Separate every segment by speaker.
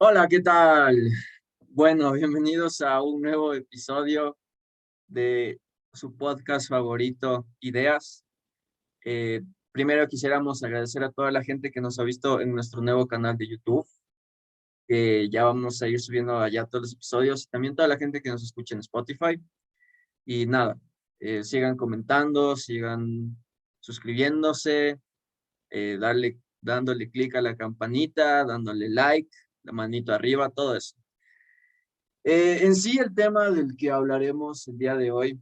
Speaker 1: Hola, ¿qué tal? Bueno, bienvenidos a un nuevo episodio de su podcast favorito, Ideas. Primero quisiéramos agradecer a toda la gente que nos ha visto en nuestro nuevo canal de YouTube, que ya vamos a ir subiendo allá todos los episodios, y también toda la gente que nos escucha en Spotify. Y nada, sigan comentando, sigan suscribiéndose, dándole clic a la campanita, dándole like, la manito arriba, todo eso. En sí, el tema del que hablaremos el día de hoy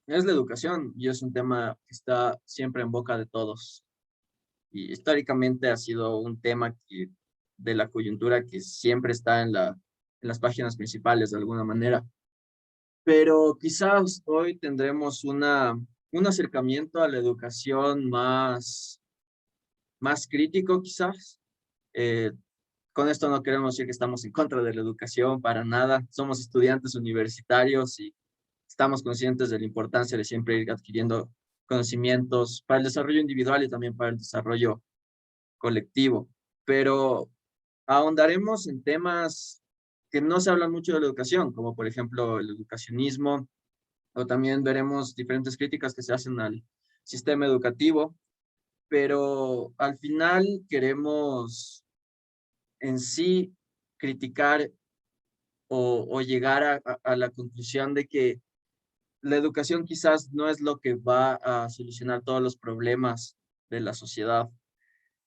Speaker 1: es la educación y es un tema que está siempre en boca de todos. Y históricamente ha sido un tema de la coyuntura que siempre está en las páginas principales de alguna manera. Pero quizás hoy tendremos un acercamiento a la educación más crítico, quizás. Eh, con esto no queremos decir que estamos en contra de la educación para nada. Somos estudiantes universitarios y estamos conscientes de la importancia de siempre ir adquiriendo conocimientos para el desarrollo individual y también para el desarrollo colectivo. Pero ahondaremos en temas que no se hablan mucho de la educación, como por ejemplo el educacionismo, o también veremos diferentes críticas que se hacen al sistema educativo, pero al final queremos en sí criticar o llegar a la conclusión de que la educación quizás no es lo que va a solucionar todos los problemas de la sociedad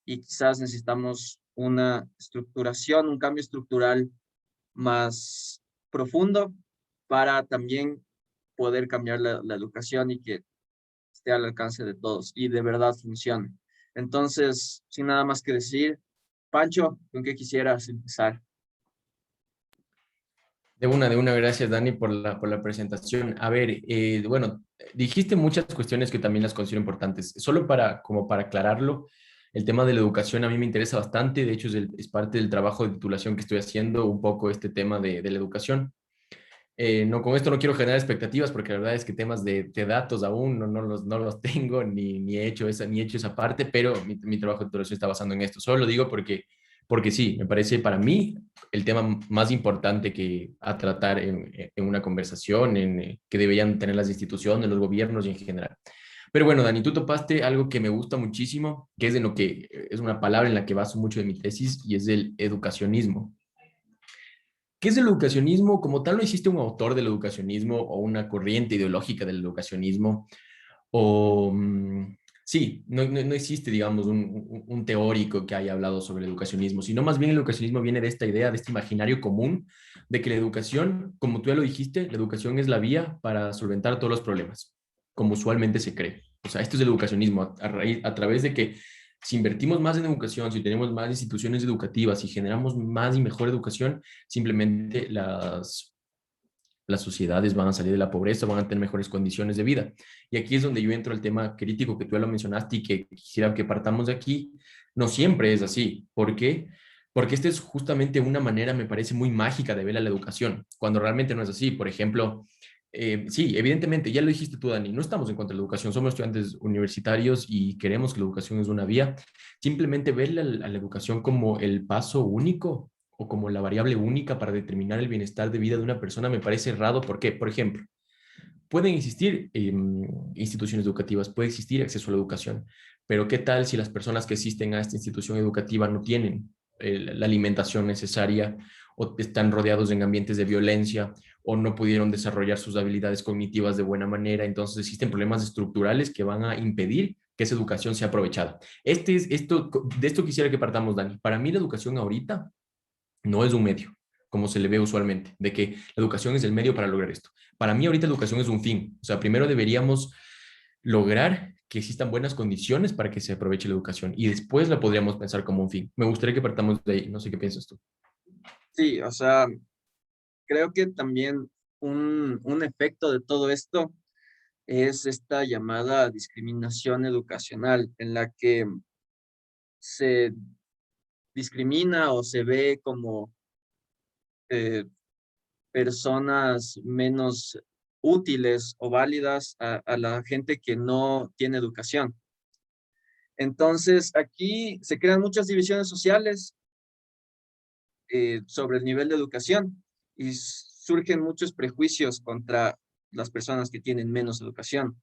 Speaker 1: y quizás necesitamos una estructuración, un cambio estructural más profundo para también poder cambiar la educación y que esté al alcance de todos y de verdad funcione. Entonces, sin nada más que decir, Pancho, ¿con qué quisieras empezar?
Speaker 2: De una, gracias Dani por la presentación. A ver, bueno, dijiste muchas cuestiones que también las considero importantes. Solo como para aclararlo, el tema de la educación a mí me interesa bastante. De hecho, es parte del trabajo de titulación que estoy haciendo, un poco este tema de la educación. No, con esto no quiero generar expectativas porque la verdad es que temas de datos aún no los tengo ni he hecho esa parte, pero mi trabajo de titulación está basando en esto. Solo lo digo porque sí, me parece para mí el tema más importante que a tratar en una conversación que deberían tener las instituciones, los gobiernos y en general. Pero bueno, Dani, tú topaste algo que me gusta muchísimo, que es de lo que es una palabra en la que baso mucho de mi tesis y es el educacionismo. ¿Qué es el educacionismo? Como tal, no existe un autor del educacionismo o una corriente ideológica del educacionismo, o sí, no existe, digamos, un teórico que haya hablado sobre el educacionismo, sino más bien el educacionismo viene de esta idea, de este imaginario común, de que la educación, como tú ya lo dijiste, la educación es la vía para solventar todos los problemas, como usualmente se cree. O sea, esto es el educacionismo, a través de que si invertimos más en educación, si tenemos más instituciones educativas, si generamos más y mejor educación, simplemente las sociedades van a salir de la pobreza, van a tener mejores condiciones de vida. Y aquí es donde yo entro al tema crítico que tú ya lo mencionaste y que quisiera que partamos de aquí. No siempre es así. ¿Por qué? Porque esta es justamente una manera, me parece, muy mágica de ver a la educación, cuando realmente no es así. Por ejemplo, sí, evidentemente, ya lo dijiste tú, Dani, no estamos en contra de la educación, somos estudiantes universitarios y queremos que la educación es una vía. Simplemente ver a la educación como el paso único o como la variable única para determinar el bienestar de vida de una persona me parece errado. ¿Por qué? Por ejemplo, pueden existir instituciones educativas, puede existir acceso a la educación, pero ¿qué tal si las personas que asisten a esta institución educativa no tienen la alimentación necesaria o están rodeados en ambientes de violencia o no pudieron desarrollar sus habilidades cognitivas de buena manera? Entonces existen problemas estructurales que van a impedir que esa educación sea aprovechada. De esto quisiera que partamos, Dani. Para mí la educación ahorita no es un medio, como se le ve usualmente, de que la educación es el medio para lograr esto. Para mí ahorita la educación es un fin. O sea, primero deberíamos lograr que existan buenas condiciones para que se aproveche la educación y después la podríamos pensar como un fin. Me gustaría que partamos de ahí. No sé qué piensas tú.
Speaker 1: Sí, o sea, creo que también un efecto de todo esto es esta llamada discriminación educacional, en la que se discrimina o se ve como eh, personas menos útiles o válidas a la gente que no tiene educación. Entonces, aquí se crean muchas divisiones sociales sobre el nivel de educación y surgen muchos prejuicios contra las personas que tienen menos educación.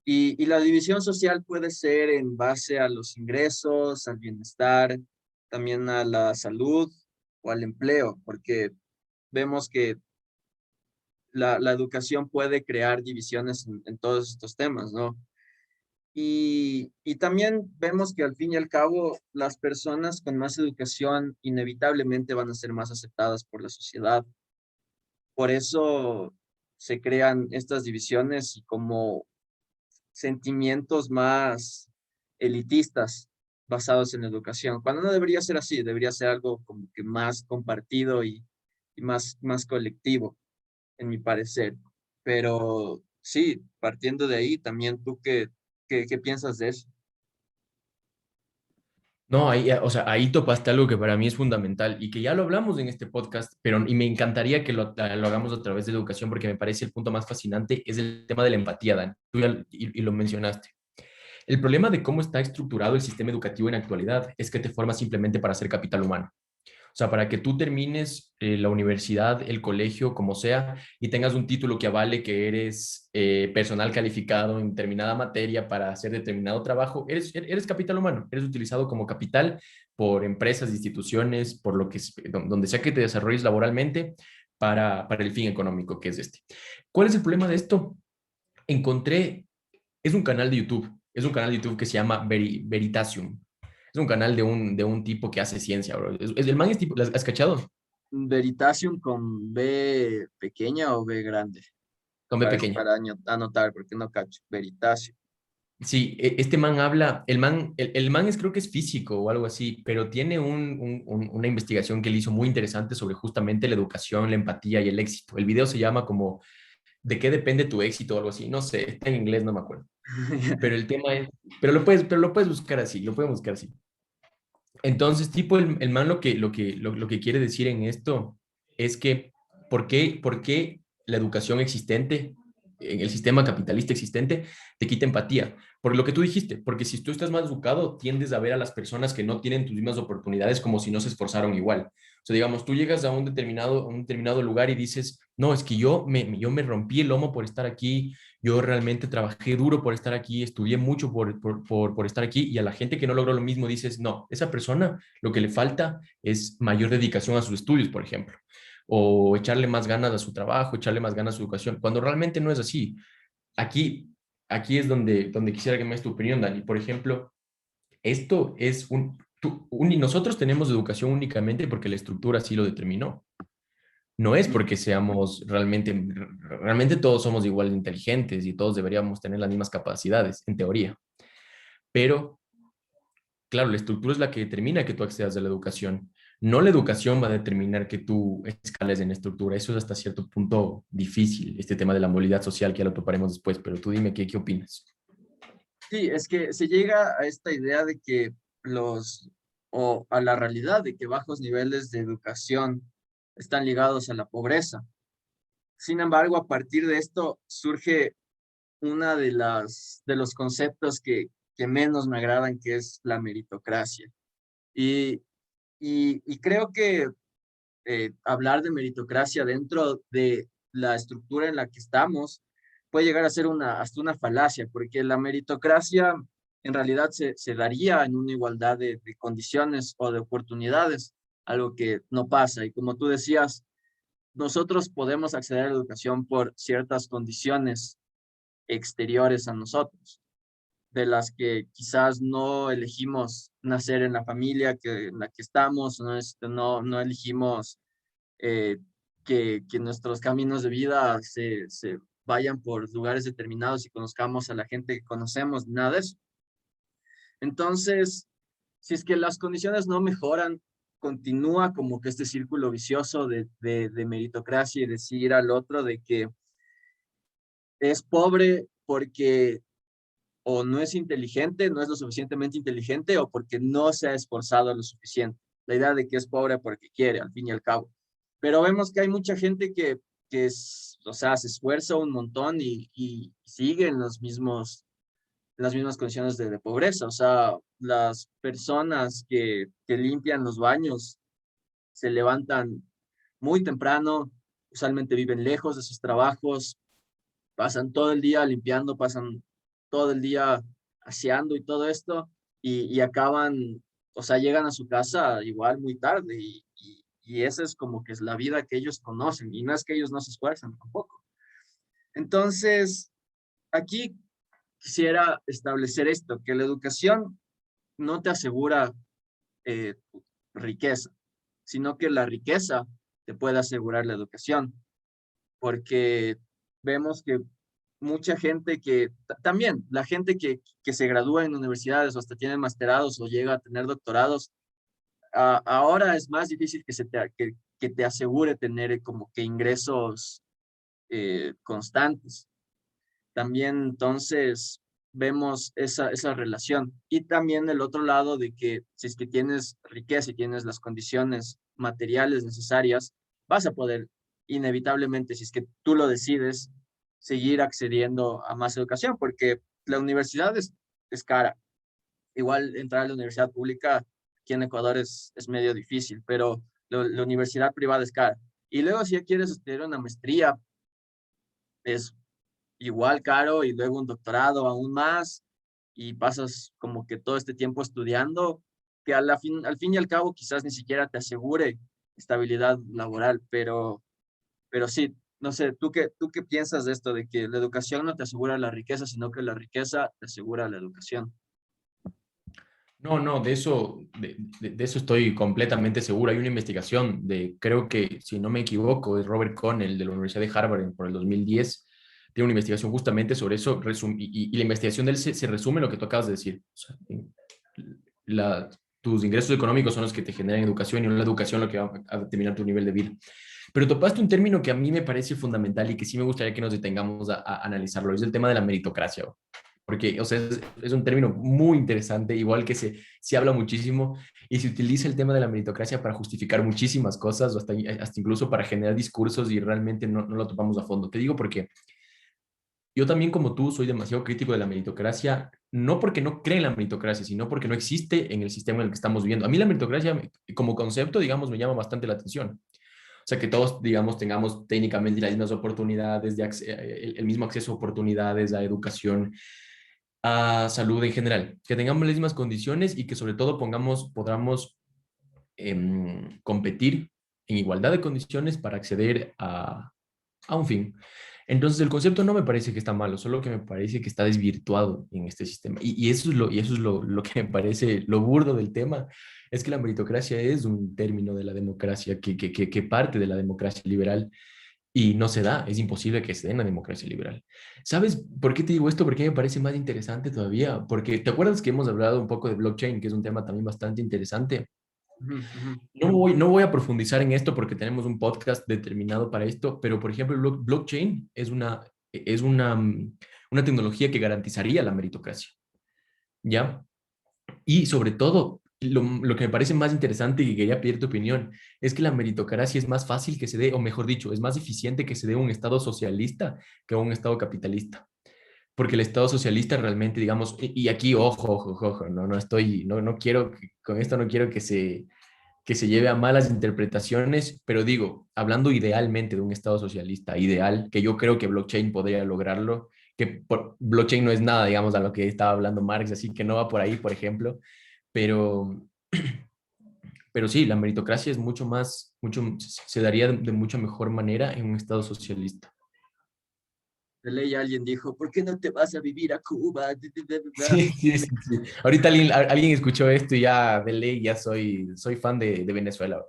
Speaker 1: Y la división social puede ser en base a los ingresos, al bienestar, también a la salud o al empleo, porque vemos que la educación puede crear divisiones en todos estos temas, ¿no? Y también vemos que al fin y al cabo las personas con más educación inevitablemente van a ser más aceptadas por la sociedad. Por eso se crean estas divisiones y como sentimientos más elitistas basados en la educación, cuando no debería ser así, debería ser algo como que más compartido y más colectivo, en mi parecer. Pero sí, partiendo de ahí, también tú, ¿qué piensas de eso?
Speaker 2: No, ahí, o sea, ahí topaste algo que para mí es fundamental y que ya lo hablamos en este podcast, pero y me encantaría que lo hagamos a través de educación porque me parece el punto más fascinante, es el tema de la empatía, Dan. Tú ya, y lo mencionaste. El problema de cómo está estructurado el sistema educativo en la actualidad es que te forma simplemente para ser capital humano. O sea, para que tú termines la universidad, el colegio, como sea, y tengas un título que avale que eres personal calificado en determinada materia para hacer determinado trabajo, eres capital humano, eres utilizado como capital por empresas, instituciones, por lo que, donde sea que te desarrolles laboralmente para el fin económico que es este. ¿Cuál es el problema de esto? Encontré, es un canal de YouTube, es un canal de YouTube que se llama Veritasium. Es un canal de un tipo que hace ciencia, bro. El man es tipo, ¿has cachado?
Speaker 1: Veritasium con B pequeña o B grande,
Speaker 2: Con B pequeña.
Speaker 1: para anotar, porque no cacho. Veritasium.
Speaker 2: Sí, este man habla, el man es, creo que es físico o algo así, pero tiene una investigación que él hizo muy interesante sobre justamente la educación, la empatía y el éxito. El video se llama como ¿De qué depende tu éxito o algo así? No sé, está en inglés, no me acuerdo. Pero el tema es, pero lo puedes buscar así, lo pueden buscar así. Entonces, tipo, el man lo que quiere decir en esto es que, por qué la educación existente, en el sistema capitalista existente, te quita empatía? Por lo que tú dijiste, porque si tú estás más educado, tiendes a ver a las personas que no tienen tus mismas oportunidades como si no se esforzaron igual. O sea, digamos, tú llegas a un determinado lugar y dices, no, es que yo me rompí el lomo por estar aquí, yo realmente trabajé duro por estar aquí, estudié mucho por estar aquí y a la gente que no logró lo mismo dices, no, esa persona lo que le falta es mayor dedicación a sus estudios, por ejemplo, o echarle más ganas a su trabajo, echarle más ganas a su educación, cuando realmente no es así. Aquí, aquí es donde quisiera que me des tu opinión, Dani. Por ejemplo, esto es y nosotros tenemos educación únicamente porque la estructura así lo determinó. No es porque seamos realmente todos somos igual de inteligentes y todos deberíamos tener las mismas capacidades, en teoría. Pero, claro, la estructura es la que determina que tú accedas a la educación. No la educación va a determinar que tú escales en estructura. Eso es hasta cierto punto difícil, este tema de la movilidad social, que ya lo toparemos después, pero tú dime qué opinas.
Speaker 1: Sí, es que se llega a esta idea de que o a la realidad de que bajos niveles de educación están ligados a la pobreza. Sin embargo, a partir de esto surge una de los conceptos que menos me agradan, que es la meritocracia. Y, y creo que hablar de meritocracia dentro de la estructura en la que estamos puede llegar a ser hasta una falacia, porque la meritocracia en realidad se daría en una igualdad de condiciones o de oportunidades, algo que no pasa. Y como tú decías, nosotros podemos acceder a la educación por ciertas condiciones exteriores a nosotros, de las que quizás no elegimos nacer en la familia en la que estamos, no elegimos eh, que nuestros caminos de vida se vayan por lugares determinados y conozcamos a la gente que conocemos, nada de eso. Entonces, si es que las condiciones no mejoran, continúa como que este círculo vicioso de meritocracia y decir al otro de que es pobre porque o no es inteligente, no es lo suficientemente inteligente o porque no se ha esforzado lo suficiente. La idea de que es pobre porque quiere, al fin y al cabo. Pero vemos que hay mucha gente que es, o sea, se esfuerza un montón y sigue en las mismas condiciones de pobreza. O sea, las personas que limpian los baños se levantan muy temprano, usualmente viven lejos de sus trabajos, pasan todo el día limpiando, pasan todo el día aseando y todo esto, y acaban, o sea, llegan a su casa igual muy tarde, y esa es como que es la vida que ellos conocen, y no es que ellos no se esfuerzan tampoco. Entonces, aquí quisiera establecer esto, que la educación no te asegura eh, riqueza, sino que la riqueza te puede asegurar la educación, porque vemos que mucha gente que, también la gente que se gradúa en universidades o hasta tiene masterados o llega a tener doctorados, ahora es más difícil que te asegure tener como que ingresos constantes. También entonces vemos esa relación. Y también el otro lado de que si es que tienes riqueza y tienes las condiciones materiales necesarias, vas a poder inevitablemente, si es que tú lo decides, seguir accediendo a más educación, porque la universidad es cara. Igual entrar a la universidad pública aquí en Ecuador es medio difícil, pero la universidad privada es cara. Y luego si ya quieres estudiar una maestría, es igual caro, y luego un doctorado aún más, y pasas como que todo este tiempo estudiando, que al fin y al cabo quizás ni siquiera te asegure estabilidad laboral, pero sí, no sé, tú qué piensas de esto, de que la educación no te asegura la riqueza, sino que la riqueza te asegura la educación?
Speaker 2: No, no, de eso estoy completamente seguro. Hay una investigación de, creo que, si no me equivoco, es Robert Connell de la Universidad de Harvard por el 2010. Tiene una investigación justamente sobre eso, y la investigación de él se resume en lo que tú acabas de decir. O sea, tus ingresos económicos son los que te generan educación, y no la educación lo que va a determinar tu nivel de vida. Pero topaste un término que a mí me parece fundamental y que sí me gustaría que nos detengamos a analizarlo, es el tema de la meritocracia. Porque, o sea, es un término muy interesante, igual que se habla muchísimo y se utiliza el tema de la meritocracia para justificar muchísimas cosas, o hasta incluso para generar discursos, y realmente no lo topamos a fondo. Te digo porque yo también, como tú, soy demasiado crítico de la meritocracia, no porque no cree en la meritocracia, sino porque no existe en el sistema en el que estamos viviendo. A mí la meritocracia como concepto, digamos, me llama bastante la atención. O sea, que todos, digamos, tengamos técnicamente las mismas oportunidades, el mismo acceso a oportunidades, a educación, a salud en general, que tengamos las mismas condiciones y que sobre todo podamos competir en igualdad de condiciones para acceder a un fin. Entonces, el concepto no me parece que está malo, solo que me parece que está desvirtuado en este sistema. Y eso es lo que me parece lo burdo del tema, es que la meritocracia es un término de la democracia que parte de la democracia liberal, y no se da, es imposible que se dé en la democracia liberal. ¿Sabes por qué te digo esto? Porque me parece más interesante todavía, porque te acuerdas que hemos hablado un poco de blockchain, que es un tema también bastante interesante.
Speaker 1: Ujú, ujú.
Speaker 2: No voy a profundizar en esto porque tenemos un podcast determinado para esto, pero por ejemplo, el blockchain es una tecnología que garantizaría la meritocracia, ¿ya? Y sobre todo, lo que me parece más interesante y que quería pedir tu opinión, es que la meritocracia es más fácil que se dé, o mejor dicho, es más eficiente que se dé un Estado socialista que un Estado capitalista. Porque el Estado socialista realmente, digamos, y aquí, ojo, ojo, ojo, no quiero, con esto no quiero que se lleve a malas interpretaciones, pero digo, hablando idealmente de un Estado socialista ideal, que yo creo que blockchain podría lograrlo, que blockchain no es nada, digamos, a lo que estaba hablando Marx, así que no va por ahí, por ejemplo, pero, pero sí, la meritocracia es se daría de mucha mejor manera en un Estado socialista.
Speaker 1: De ley alguien dijo, ¿por qué no te vas a vivir a Cuba?
Speaker 2: Sí, sí, sí, sí. Ahorita alguien escuchó esto y ya de ley ya soy fan de Venezuela.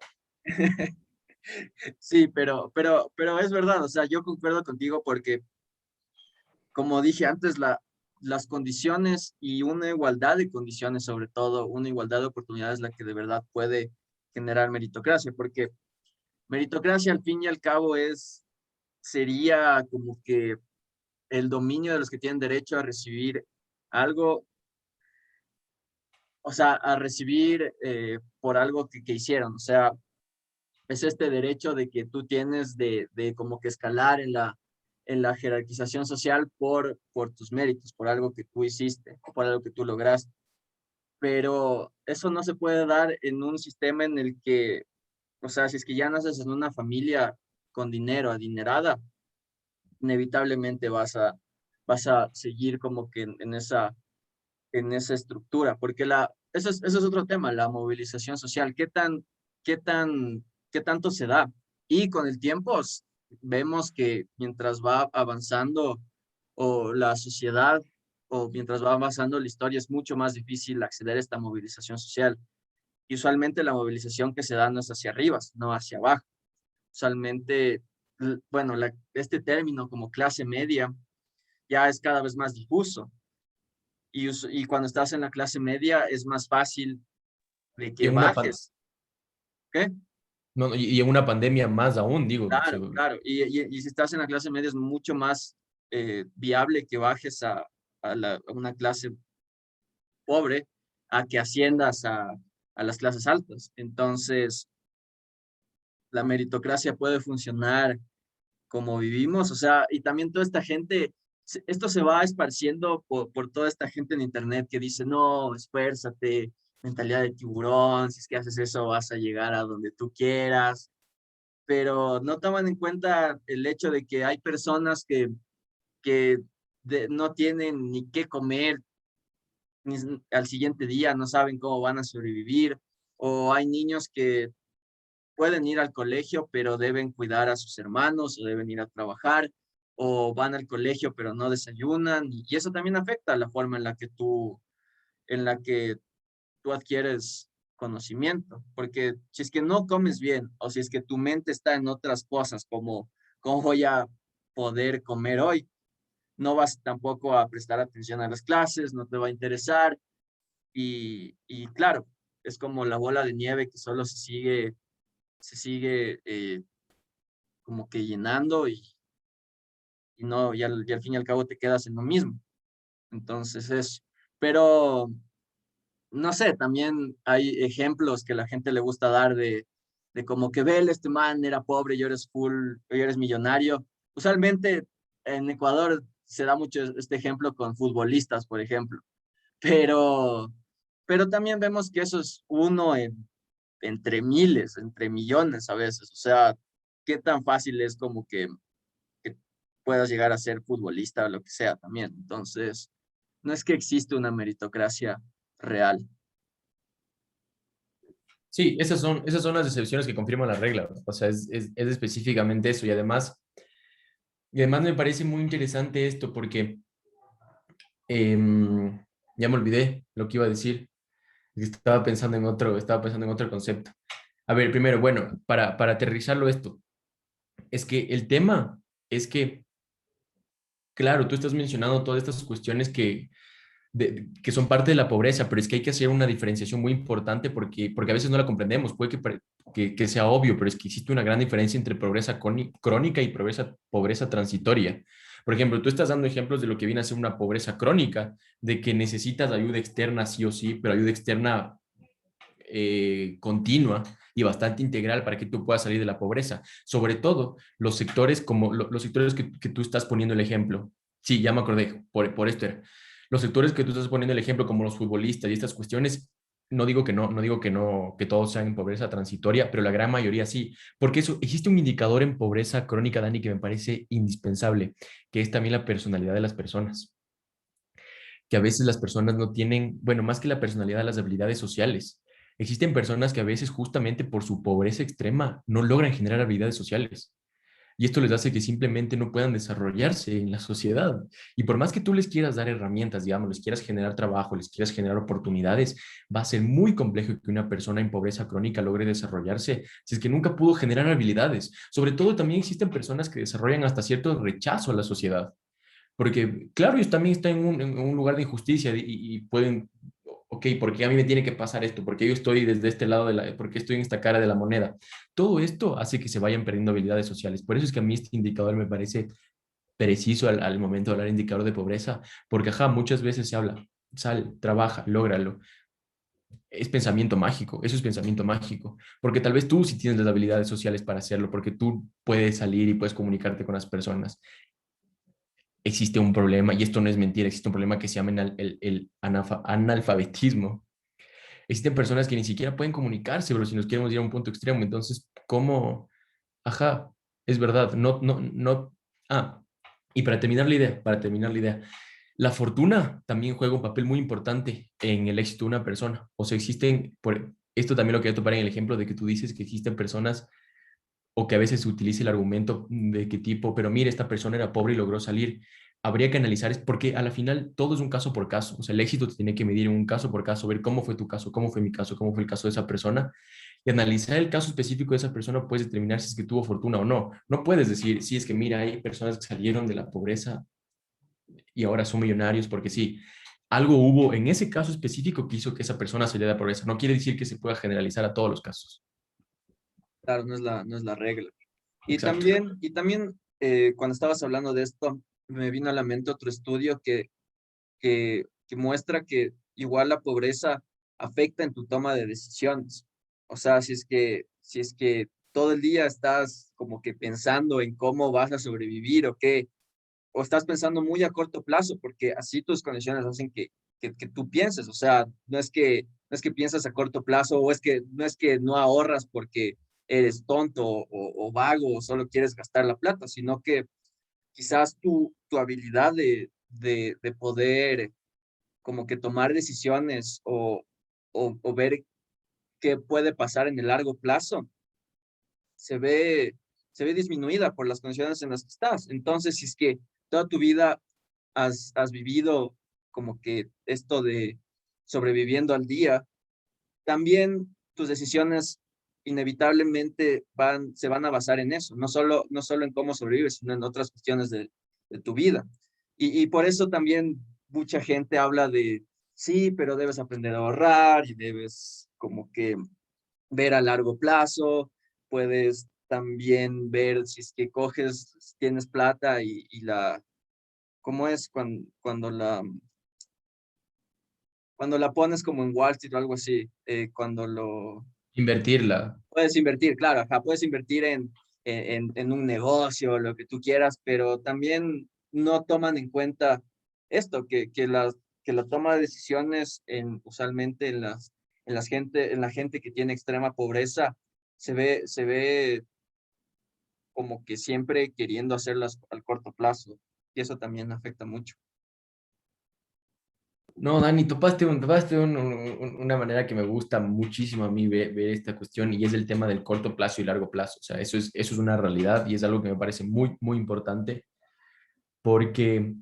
Speaker 1: Sí, pero es verdad, o sea, yo concuerdo contigo porque, como dije antes, las condiciones y una igualdad de condiciones, sobre todo, una igualdad de oportunidades, la que de verdad puede generar meritocracia, porque meritocracia al fin y al cabo sería como que el dominio de los que tienen derecho a recibir algo, o sea, a recibir por algo que hicieron, o sea, es este derecho de que tú tienes de como que escalar en la jerarquización social por tus méritos, por algo que tú hiciste, o por algo que tú lograste. Pero eso no se puede dar en un sistema en el que o sea, si es que ya naces en una familia con dinero, adinerada, inevitablemente vas a seguir como que en esa estructura, porque eso es otro tema, la movilización social, qué tan, qué tanto se da. Y con el tiempo vemos que mientras va avanzando o la sociedad o mientras va avanzando la historia es mucho más difícil acceder a esta movilización social. Y usualmente la movilización que se da no es hacia arriba, no hacia abajo. Usualmente, bueno, este término como clase media ya es cada vez más difuso y cuando estás en la clase media es más fácil de
Speaker 2: Y
Speaker 1: que bajes. ¿Qué?
Speaker 2: no, no, y en una pandemia más aún, digo.
Speaker 1: Claro, claro. Y si estás en la clase media es mucho más viable que bajes a una clase pobre a que asciendas a las clases altas. Entonces, la meritocracia puede funcionar como vivimos, o sea, y también toda esta gente, esto se va esparciendo por toda esta gente en internet que dice, no, esfuérzate, mentalidad de tiburón, si es que haces eso vas a llegar a donde tú quieras, pero no toman en cuenta el hecho de que hay personas que no tienen ni qué comer ni al siguiente día, no saben cómo van a sobrevivir, o hay niños que pueden ir al colegio, pero deben cuidar a sus hermanos o deben ir a trabajar o van al colegio, pero no desayunan y eso también afecta la forma en la que tú adquieres conocimiento, porque si es que no comes bien o si es que tu mente está en otras cosas como cómo voy a poder comer hoy, no vas tampoco a prestar atención a las clases, no te va a interesar y claro, es como la bola de nieve que solo se sigue como que llenando y no, y al fin y al cabo te quedas en lo mismo. Entonces es, pero no sé, también hay ejemplos que la gente le gusta dar de como que ve, este man era pobre y ahora eres full, y eres millonario. Usualmente en Ecuador se da mucho este ejemplo con futbolistas, por ejemplo, pero, pero también vemos que eso es uno entre miles, entre millones a veces. O sea, qué tan fácil es como que puedas llegar a ser futbolista o lo que sea también. Entonces, no es que existe una meritocracia real.
Speaker 2: Sí, esas son las excepciones que confirman la regla. O sea, es específicamente eso. Y además me parece muy interesante esto porque em, ya me olvidé lo que iba a decir. Estaba pensando en otro concepto. A ver, primero, bueno, para aterrizarlo esto, es que el tema es que, claro, tú estás mencionando todas estas cuestiones que son parte de la pobreza, pero es que hay que hacer una diferenciación muy importante porque a veces no la comprendemos. Puede que sea obvio, pero es que existe una gran diferencia entre pobreza crónica y pobreza transitoria. Por ejemplo, tú estás dando ejemplos de lo que viene a ser una pobreza crónica, de que necesitas ayuda externa sí o sí, pero ayuda externa continua y bastante integral para que tú puedas salir de la pobreza. Sobre todo los sectores como los sectores que tú estás poniendo el ejemplo. Sí, ya me acordé, por esto era. Los sectores que tú estás poniendo el ejemplo como los futbolistas y estas cuestiones, no digo que no digo que no, que todos sean en pobreza transitoria, pero la gran mayoría sí, porque eso existe un indicador en pobreza crónica, Dani, que me parece indispensable, que es también la personalidad de las personas, que a veces las personas no tienen, bueno, más que la personalidad, las habilidades sociales. Existen personas que a veces justamente por su pobreza extrema no logran generar habilidades sociales. Y esto les hace que simplemente no puedan desarrollarse en la sociedad. Y por más que tú les quieras dar herramientas, digamos, les quieras generar trabajo, les quieras generar oportunidades, va a ser muy complejo que una persona en pobreza crónica logre desarrollarse si es que nunca pudo generar habilidades. Sobre todo también existen personas que desarrollan hasta cierto rechazo a la sociedad. Porque, claro, ellos también están en un lugar de injusticia y pueden, ok, ¿por qué a mí me tiene que pasar esto? ¿Por qué yo estoy desde este lado por qué estoy en esta cara de la moneda? Todo esto hace que se vayan perdiendo habilidades sociales. Por eso es que a mí este indicador me parece preciso al momento de hablar de indicador de pobreza, porque, ajá, muchas veces se habla, sal, trabaja, lógralo. Es pensamiento mágico, eso es pensamiento mágico, porque tal vez tú sí tienes las habilidades sociales para hacerlo, porque tú puedes salir y puedes comunicarte con las personas. Existe un problema, y esto no es mentira, existe un problema que se llama analfabetismo. Existen personas que ni siquiera pueden comunicarse, pero si nos queremos ir a un punto extremo, entonces ¿Cómo? Ajá, es verdad. No, no, no. Ah, y para terminar la idea, la fortuna también juega un papel muy importante en el éxito de una persona. O sea, esto también lo quería topar en el ejemplo de que tú dices que existen personas o que a veces se utiliza el argumento de que tipo, pero mire, esta persona era pobre y logró salir. Habría que analizar, es porque a la final todo es un caso por caso. O sea, el éxito te tiene que medir en un caso por caso, ver cómo fue tu caso, cómo fue mi caso, cómo fue el caso de esa persona y analizar el caso específico de esa persona, puedes determinar si es que tuvo fortuna o no. No puedes decir, si es que mira, hay personas que salieron de la pobreza y ahora son millonarios porque sí, algo hubo en ese caso específico que hizo que esa persona saliera de la pobreza. No quiere decir que se pueda generalizar a todos los casos.
Speaker 1: Claro, no es la regla.
Speaker 2: Exacto.
Speaker 1: Y también cuando estabas hablando de esto, me vino a la mente otro estudio que muestra que igual la pobreza afecta en tu toma de decisiones. O sea, si es que todo el día estás como que pensando en cómo vas a sobrevivir o qué, o estás pensando muy a corto plazo, porque así tus condiciones hacen que tú pienses. O sea, no es que piensas a corto plazo o no es que no ahorras porque eres tonto o vago o solo quieres gastar la plata, sino que quizás tu habilidad de poder como que tomar decisiones o ver qué puede pasar en el largo plazo se ve, se ve disminuida por las condiciones en las que estás. Entonces, si es que toda tu vida has vivido como que esto de sobreviviendo al día, también tus decisiones inevitablemente se van a basar en eso, no solo en cómo sobrevives, sino en otras cuestiones de tu vida. Y por eso también mucha gente habla de, sí, pero debes aprender a ahorrar y debes como que ver a largo plazo, puedes también ver si es que coges, si tienes plata ¿cómo es cuando la pones como en Wall Street o algo así? Cuando lo
Speaker 2: Invertirla.
Speaker 1: puedes invertir, claro, ajá, puedes invertir en un negocio, lo que tú quieras, pero también no toman en cuenta esto, que la toma de decisiones usualmente en la gente que tiene extrema pobreza se ve como que siempre queriendo hacerlas al corto plazo y eso también afecta mucho.
Speaker 2: No, Dani, una manera que me gusta muchísimo a mí ver esta cuestión y es el tema del corto plazo y largo plazo. O sea, eso es una realidad y es algo que me parece muy, muy importante porque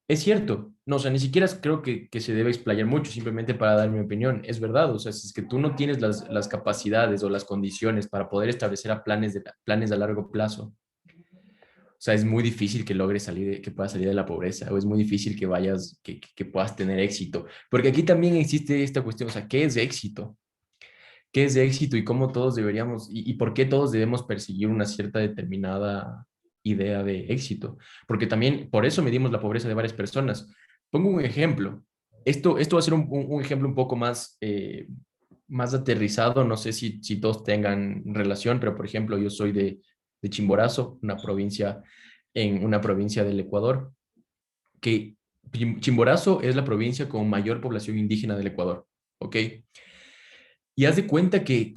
Speaker 2: es cierto. No, o sea, ni siquiera creo que se debe explayar mucho simplemente para dar mi opinión. Es verdad, o sea, si es que tú no tienes las capacidades o las condiciones para poder establecer planes a largo plazo, o sea, es muy difícil que logres que puedas salir de la pobreza, o es muy difícil que que puedas tener éxito. Porque aquí también existe esta cuestión, o sea, ¿qué es éxito? ¿Qué es éxito y cómo todos deberíamos, y por qué todos debemos perseguir una cierta determinada idea de éxito? Porque también por eso medimos la pobreza de varias personas. Pongo un ejemplo. Esto va a ser un ejemplo un poco más aterrizado, no sé si todos tengan relación, pero por ejemplo, yo soy de Chimborazo, una provincia del Ecuador, que Chimborazo es la provincia con mayor población indígena del Ecuador, ¿ok? Y haz de cuenta que,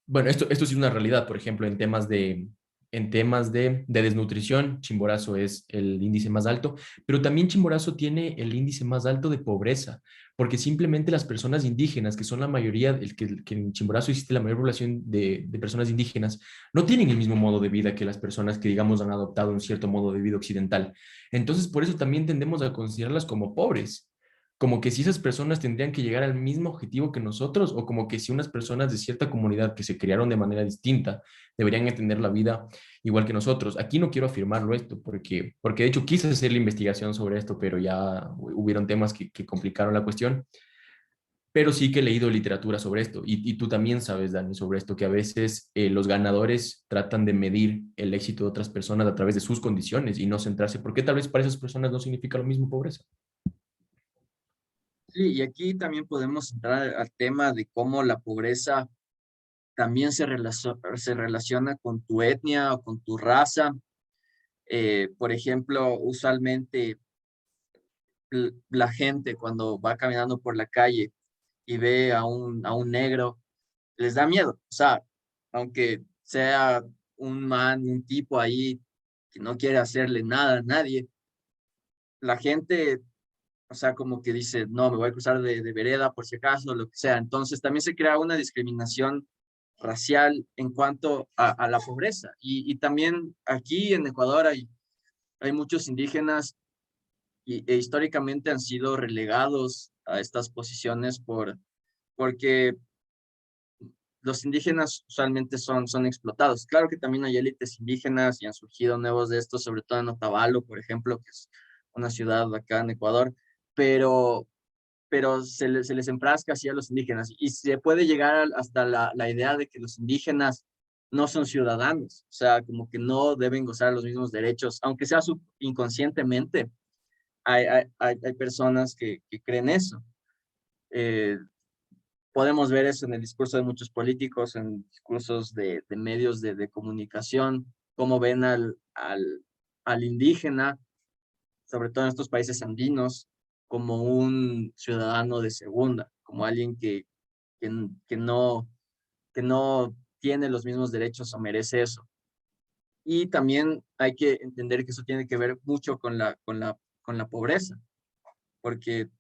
Speaker 2: bueno, esto sí es una realidad, por ejemplo, en temas de desnutrición, Chimborazo es el índice más alto, pero también Chimborazo tiene el índice más alto de pobreza, porque simplemente las personas indígenas, que son la mayoría, que en Chimborazo existe la mayor población de personas indígenas, no tienen el mismo modo de vida que las personas que, digamos, han adoptado un cierto modo de vida occidental. Entonces, por eso también tendemos a considerarlas como pobres, como que si esas personas tendrían que llegar al mismo objetivo que nosotros, o como que si unas personas de cierta comunidad que se criaron de manera distinta deberían entender la vida igual que nosotros. Aquí no quiero afirmarlo esto, porque de hecho quise hacer la investigación sobre esto, pero ya hubieron temas que complicaron la cuestión. Pero sí que he leído literatura sobre esto, y tú también sabes, Dani, sobre esto, que a veces los ganadores tratan de medir el éxito de otras personas a través de sus condiciones y no centrarse, porque tal vez para esas personas no significa lo mismo pobreza.
Speaker 1: Sí, y aquí también podemos entrar al tema de cómo la pobreza también se relaciona con tu etnia o con tu raza. Por ejemplo, usualmente la gente cuando va caminando por la calle y ve a un negro, les da miedo. O sea, aunque sea un tipo ahí que no quiere hacerle nada a nadie, la gente, o sea, como que dice, no, me voy a cruzar de vereda por si acaso, lo que sea. Entonces también se crea una discriminación racial en cuanto a la pobreza. Y también aquí en Ecuador hay muchos indígenas e históricamente han sido relegados a estas posiciones porque los indígenas usualmente son explotados. Claro que también hay élites indígenas y han surgido nuevos de estos, sobre todo en Otavalo, por ejemplo, que es una ciudad acá en Ecuador, pero, pero se les enfrasca así a los indígenas y se puede llegar hasta la idea de que los indígenas no son ciudadanos, o sea, como que no deben gozar los mismos derechos, aunque sea inconscientemente, hay personas que creen eso. Eh, Podemos ver eso en el discurso de muchos políticos, en discursos de medios de comunicación, cómo ven al indígena, sobre todo en estos países andinos, como un ciudadano de segunda, como alguien que, que no, que no tiene los mismos derechos o merece eso. Y también hay que entender que eso tiene que ver mucho con la pobreza, porque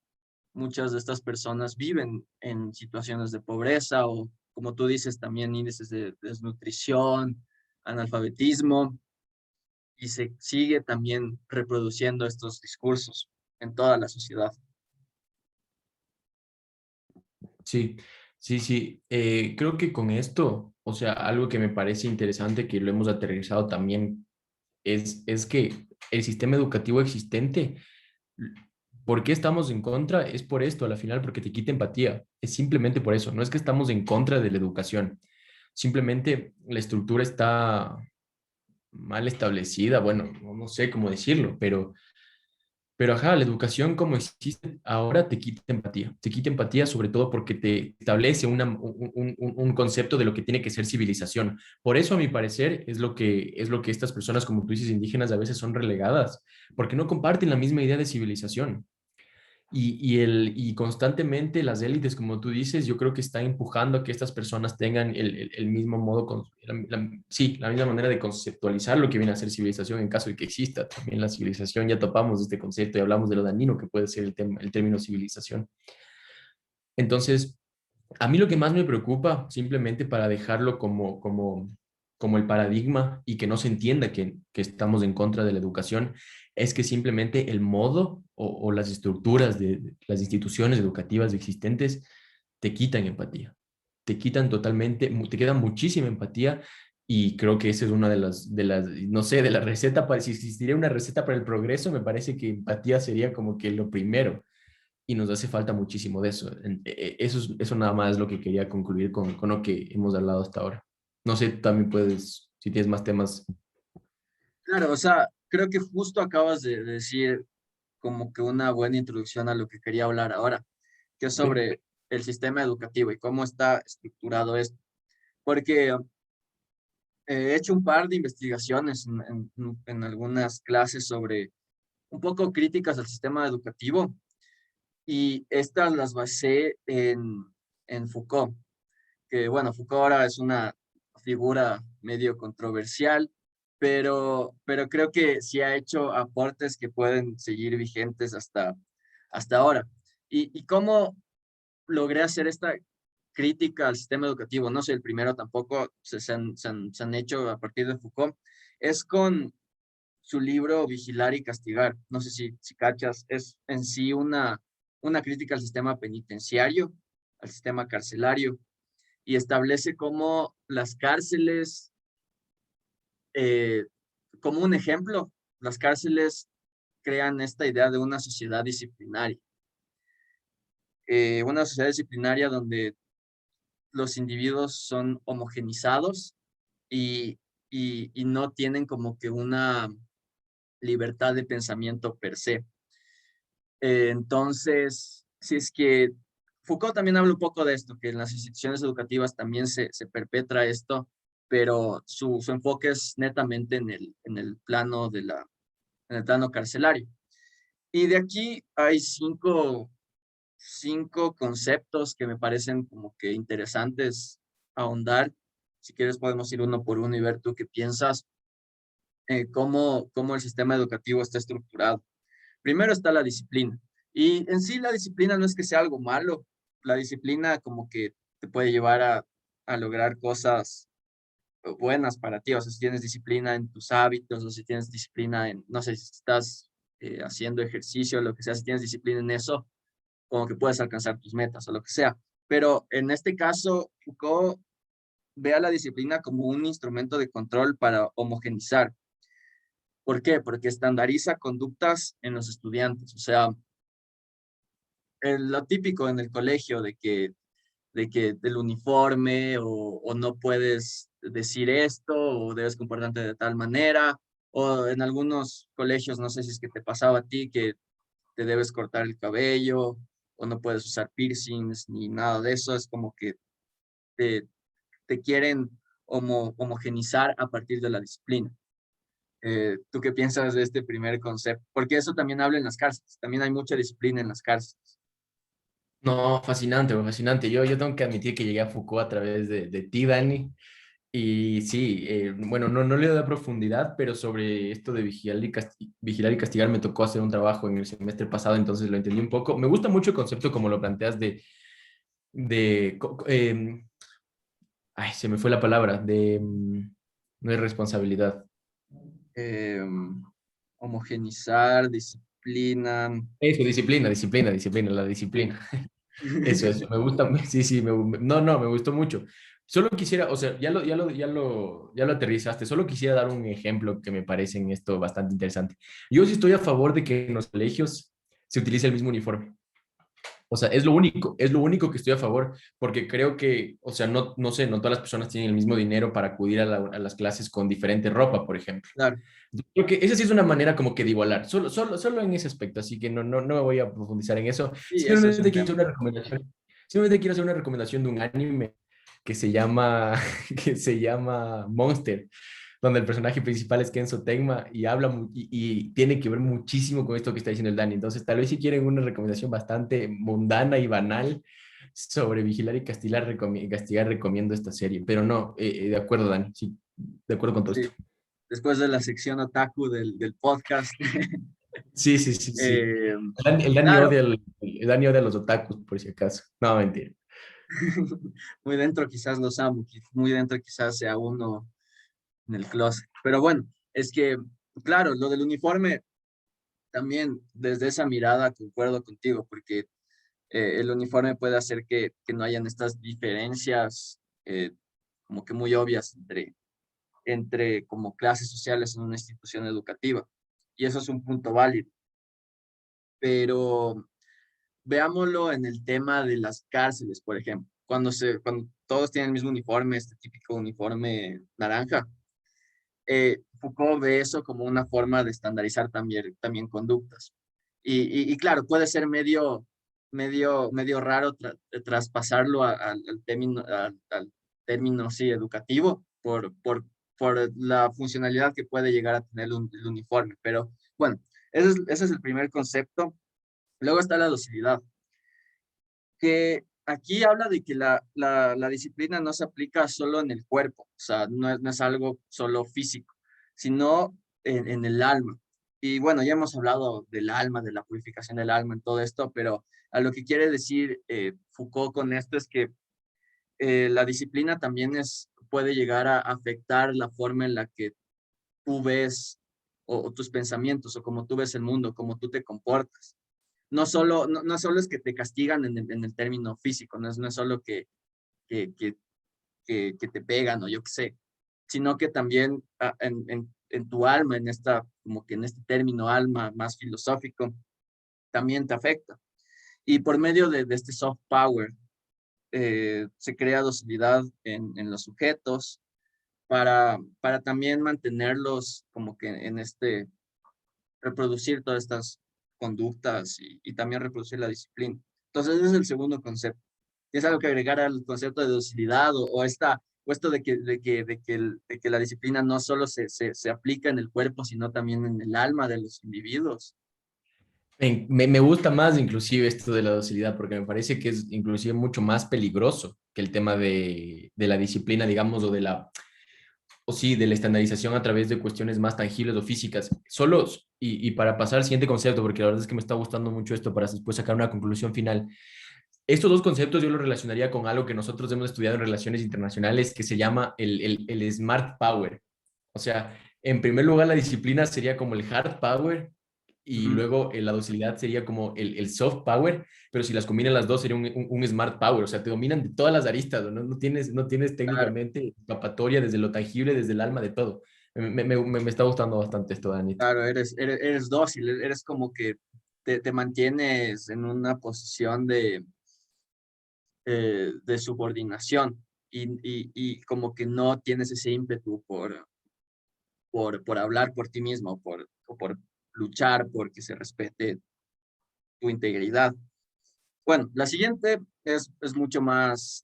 Speaker 1: muchas de estas personas viven en situaciones de pobreza o, como tú dices, también índices de desnutrición, analfabetismo, y se sigue también reproduciendo estos discursos en toda la sociedad.
Speaker 2: Sí, sí, sí. Creo que con esto, o sea, algo que me parece interesante que lo hemos aterrizado también es que el sistema educativo existente, ¿por qué estamos en contra? Es por esto, a la final, porque te quita empatía. Es simplemente por eso. No es que estamos en contra de la educación. Simplemente la estructura está mal establecida. Bueno, no sé cómo decirlo, pero ajá, la educación como existe ahora te quita empatía. Te quita empatía sobre todo porque te establece un concepto de lo que tiene que ser civilización. Por eso, a mi parecer, es lo que estas personas, como tú dices, indígenas, a veces son relegadas, porque no comparten la misma idea de civilización. Y constantemente las élites, como tú dices, yo creo que están empujando a que estas personas tengan el mismo modo, sí, la misma manera de conceptualizar lo que viene a ser civilización en caso de que exista también la civilización. Ya topamos este concepto y hablamos de lo dañino que puede ser el término civilización. Entonces, a mí lo que más me preocupa, simplemente para dejarlo como el paradigma y que no se entienda que estamos en contra de la educación, es que simplemente el modo o las estructuras de las instituciones educativas existentes te quitan empatía, te quitan totalmente, te queda muchísima empatía y creo que esa es una no sé, de la receta, para, si existiría una receta para el progreso, me parece que empatía sería como que lo primero y nos hace falta muchísimo de eso. Eso nada más es lo que quería concluir con lo que hemos hablado hasta ahora. No sé, también puedes, si tienes más temas.
Speaker 1: Claro, o sea, creo que justo acabas de decir como que una buena introducción a lo que quería hablar ahora, que es
Speaker 2: Sí,
Speaker 1: sobre el sistema educativo y cómo está estructurado esto. Porque he hecho un par de investigaciones en algunas clases sobre un poco críticas al sistema educativo y estas las basé en Foucault, que bueno, Foucault ahora es una figura medio controversial, pero creo que sí ha hecho aportes que pueden seguir vigentes hasta ahora. Y cómo logré hacer esta crítica al sistema educativo? No soy el primero tampoco, se han hecho a partir de Foucault. Es con su libro Vigilar y Castigar. No sé si cachas, es en sí una crítica al sistema penitenciario, al sistema carcelario, y establece cómo las cárceles, eh, como un ejemplo, las cárceles crean esta idea de una sociedad disciplinaria. Una sociedad disciplinaria donde los individuos son homogenizados y, y no tienen como que una libertad de pensamiento per se. Entonces, si es que Foucault también habla un poco de esto, que en las instituciones educativas también se perpetra esto, pero su enfoque es netamente en el plano en el plano carcelario. Y de aquí hay cinco conceptos que me parecen como que interesantes ahondar. Si quieres podemos ir uno por uno y ver tú qué piensas, cómo el sistema educativo está estructurado. Primero está la disciplina. Y en sí la disciplina no es que sea algo malo. La disciplina como que te puede llevar a lograr cosas buenas para ti. O sea, si tienes disciplina en tus hábitos, o si tienes disciplina en, no sé, si estás haciendo ejercicio, lo que sea, si tienes disciplina en eso, como que puedes alcanzar tus metas o lo que sea. Pero en este caso, Foucault ve a la disciplina como un instrumento de control para homogenizar. ¿Por qué? Porque estandariza conductas en los estudiantes. O sea, lo típico en el colegio de que del uniforme o no puedes decir esto o debes comportarte de tal manera, o en algunos colegios, no sé si es que te pasaba a ti, que te debes cortar el cabello o no puedes usar piercings ni nada de eso, es como que te, te quieren homogenizar a partir de la disciplina. ¿Tú qué piensas de este primer concepto? Porque eso también habla en las cárceles, también hay mucha disciplina en las cárceles.
Speaker 2: No, fascinante, bro, fascinante. Yo tengo que admitir que llegué a Foucault a través de ti, Dani. Y sí, bueno, no le doy profundidad, pero sobre esto de vigilar y castigar me tocó hacer un trabajo en el semestre pasado, entonces lo entendí un poco. Me gusta mucho el concepto como lo planteas de ay, se me fue la palabra, no es responsabilidad.
Speaker 1: Eh, Homogenizar, disciplina.
Speaker 2: Eso, disciplina, la
Speaker 1: Sí.
Speaker 2: disciplina. Eso, me gusta, sí, sí, no, me gustó mucho. Solo quisiera, o sea, ya lo aterrizaste, solo quisiera dar un ejemplo que me parece en esto bastante interesante. Yo sí estoy a favor de que en los colegios se utilice el mismo uniforme. O sea, es lo único que estoy a favor, porque creo que, o sea, no sé, no todas las personas tienen el mismo dinero para acudir a las clases con diferente ropa, por ejemplo.
Speaker 1: Claro,
Speaker 2: Yo creo que esa sí es una manera como que de igualar, solo en ese aspecto, así que no me voy a profundizar en eso.
Speaker 1: sí, eso es un tema.
Speaker 2: Simplemente quiero hacer una recomendación de un anime que se llama, que se llama Monster, donde el personaje principal es Kenzo Tenma y y tiene que ver muchísimo con esto que está diciendo el Dani. Entonces, tal vez si quieren una recomendación bastante mundana y banal sobre vigilar y castigar, recomiendo esta serie. Pero no, de acuerdo, Dani, sí, de acuerdo con todo esto.
Speaker 1: Sí, después de la sección otaku del podcast.
Speaker 2: Sí, sí, sí, sí.
Speaker 1: eh,
Speaker 2: El Dani
Speaker 1: claro,
Speaker 2: odia, el Dani odia a los otakus, por si acaso. No, mentira.
Speaker 1: muy dentro quizás los amo, muy dentro quizás sea uno en el closet. Pero bueno, es que, claro, lo del uniforme también desde esa mirada concuerdo contigo, porque el uniforme puede hacer que no hayan estas diferencias como que muy obvias entre como clases sociales en una institución educativa. Y eso es un punto válido. Pero veámoslo en el tema de las cárceles, por ejemplo. Cuando todos tienen el mismo uniforme, este típico uniforme naranja, Foucault ve eso como una forma de estandarizar también conductas. Y claro, puede ser medio raro traspasarlo al término, sí, educativo por la funcionalidad que puede llegar a tener el uniforme. Pero bueno, ese es el primer concepto. Luego está la docilidad, que aquí habla de que la disciplina no se aplica solo en el cuerpo, o sea, no es algo solo físico, sino en el alma. Y bueno, ya hemos hablado del alma, de la purificación del alma, en todo esto, pero a lo que quiere decir Foucault con esto es que la disciplina también puede llegar a afectar la forma en la que tú ves o tus pensamientos o cómo tú ves el mundo, cómo tú te comportas. No solo es que te castigan en el término físico, no es solo que, que, que te pegan o yo qué sé, sino que también en tu alma, como que en este término alma más filosófico, también te afecta. Y por medio de este soft power, se crea docilidad en los sujetos para también mantenerlos como que reproducir todas estas conductas y también reproducir la disciplina. Entonces, ese es el segundo concepto. ¿Tienes algo que agregar al concepto de docilidad o esto de que la disciplina no solo se aplica en el cuerpo, sino también en el alma de los individuos?
Speaker 2: Me gusta más inclusive esto de la docilidad, porque me parece que es inclusive mucho más peligroso que el tema de la disciplina, digamos, o sí, de la estandarización a través de cuestiones más tangibles o físicas. Solo, y para pasar al siguiente concepto, porque la verdad es que me está gustando mucho esto para después sacar una conclusión final. Estos dos conceptos yo los relacionaría con algo que nosotros hemos estudiado en relaciones internacionales que se llama el Smart Power. O sea, en primer lugar, la disciplina sería como el Hard Power y
Speaker 1: Ujú.
Speaker 2: luego la docilidad sería como el Soft Power, pero si las combinan las dos sería un Smart Power. O sea, te dominan de todas las aristas, ¿no? No tienes
Speaker 1: Claro,
Speaker 2: técnicamente escapatoria desde lo tangible, desde el alma, de todo. Me está gustando bastante esto, Danito.
Speaker 1: claro, eres dócil, eres como que te mantienes en una posición de subordinación y como que no tienes ese ímpetu por hablar por ti mismo, o por luchar porque se respete tu integridad. Bueno, la siguiente es mucho más,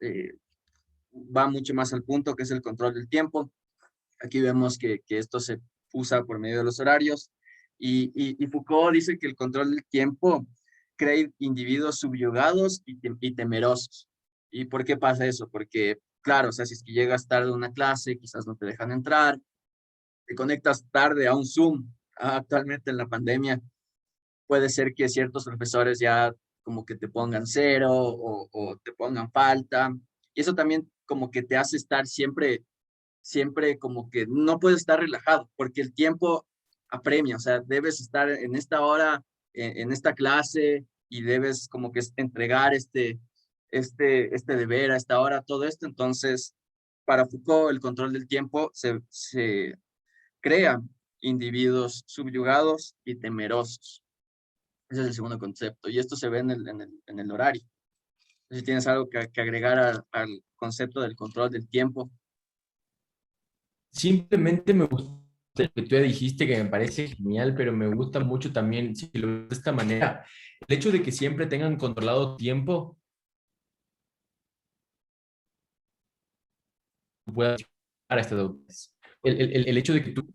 Speaker 1: va mucho más al punto, que es el control del tiempo. Aquí vemos que esto se usa por medio de los horarios y Foucault dice que el control del tiempo crea individuos subyugados y temerosos. ¿Y por qué pasa eso? Porque, claro, o sea, si es que llegas tarde a una clase, quizás no te dejan entrar, te conectas tarde a un Zoom. Actualmente en la pandemia puede ser que ciertos profesores ya como que te pongan cero o te pongan falta. Y eso también como que te hace estar siempre como que no puedes estar relajado, porque el tiempo apremia, o sea, debes estar en esta hora, en esta clase, y debes como que entregar este deber a esta hora, todo esto. Entonces, para Foucault, el control del tiempo se crea individuos subyugados y temerosos. Ese es el segundo concepto, y esto se ve en el horario. Si tienes algo que agregar al concepto del control del tiempo.
Speaker 2: Simplemente me gusta lo que tú ya dijiste, que me parece genial, pero me gusta mucho también, si lo ves de esta manera, el hecho de que siempre tengan controlado tiempo, puedas para estas dudas. El hecho de que tú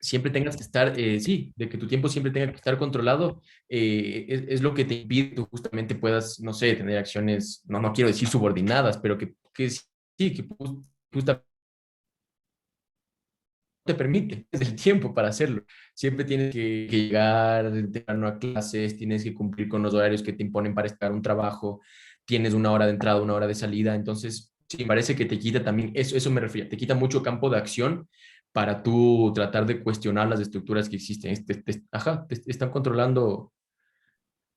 Speaker 2: siempre tengas que estar, sí, de que tu tiempo siempre tenga que estar controlado, es lo que te impide que tú justamente puedas, no sé, tener acciones, no quiero decir subordinadas, pero que sí, que justamente te permite el tiempo para hacerlo. Siempre tienes que llegar temprano a clases, tienes que cumplir con los horarios que te imponen para estar un trabajo, tienes una hora de entrada, una hora de salida, entonces sí, parece que te quita también, eso me refiero, te quita mucho campo de acción para tú tratar de cuestionar las estructuras que existen. Ajá, te están controlando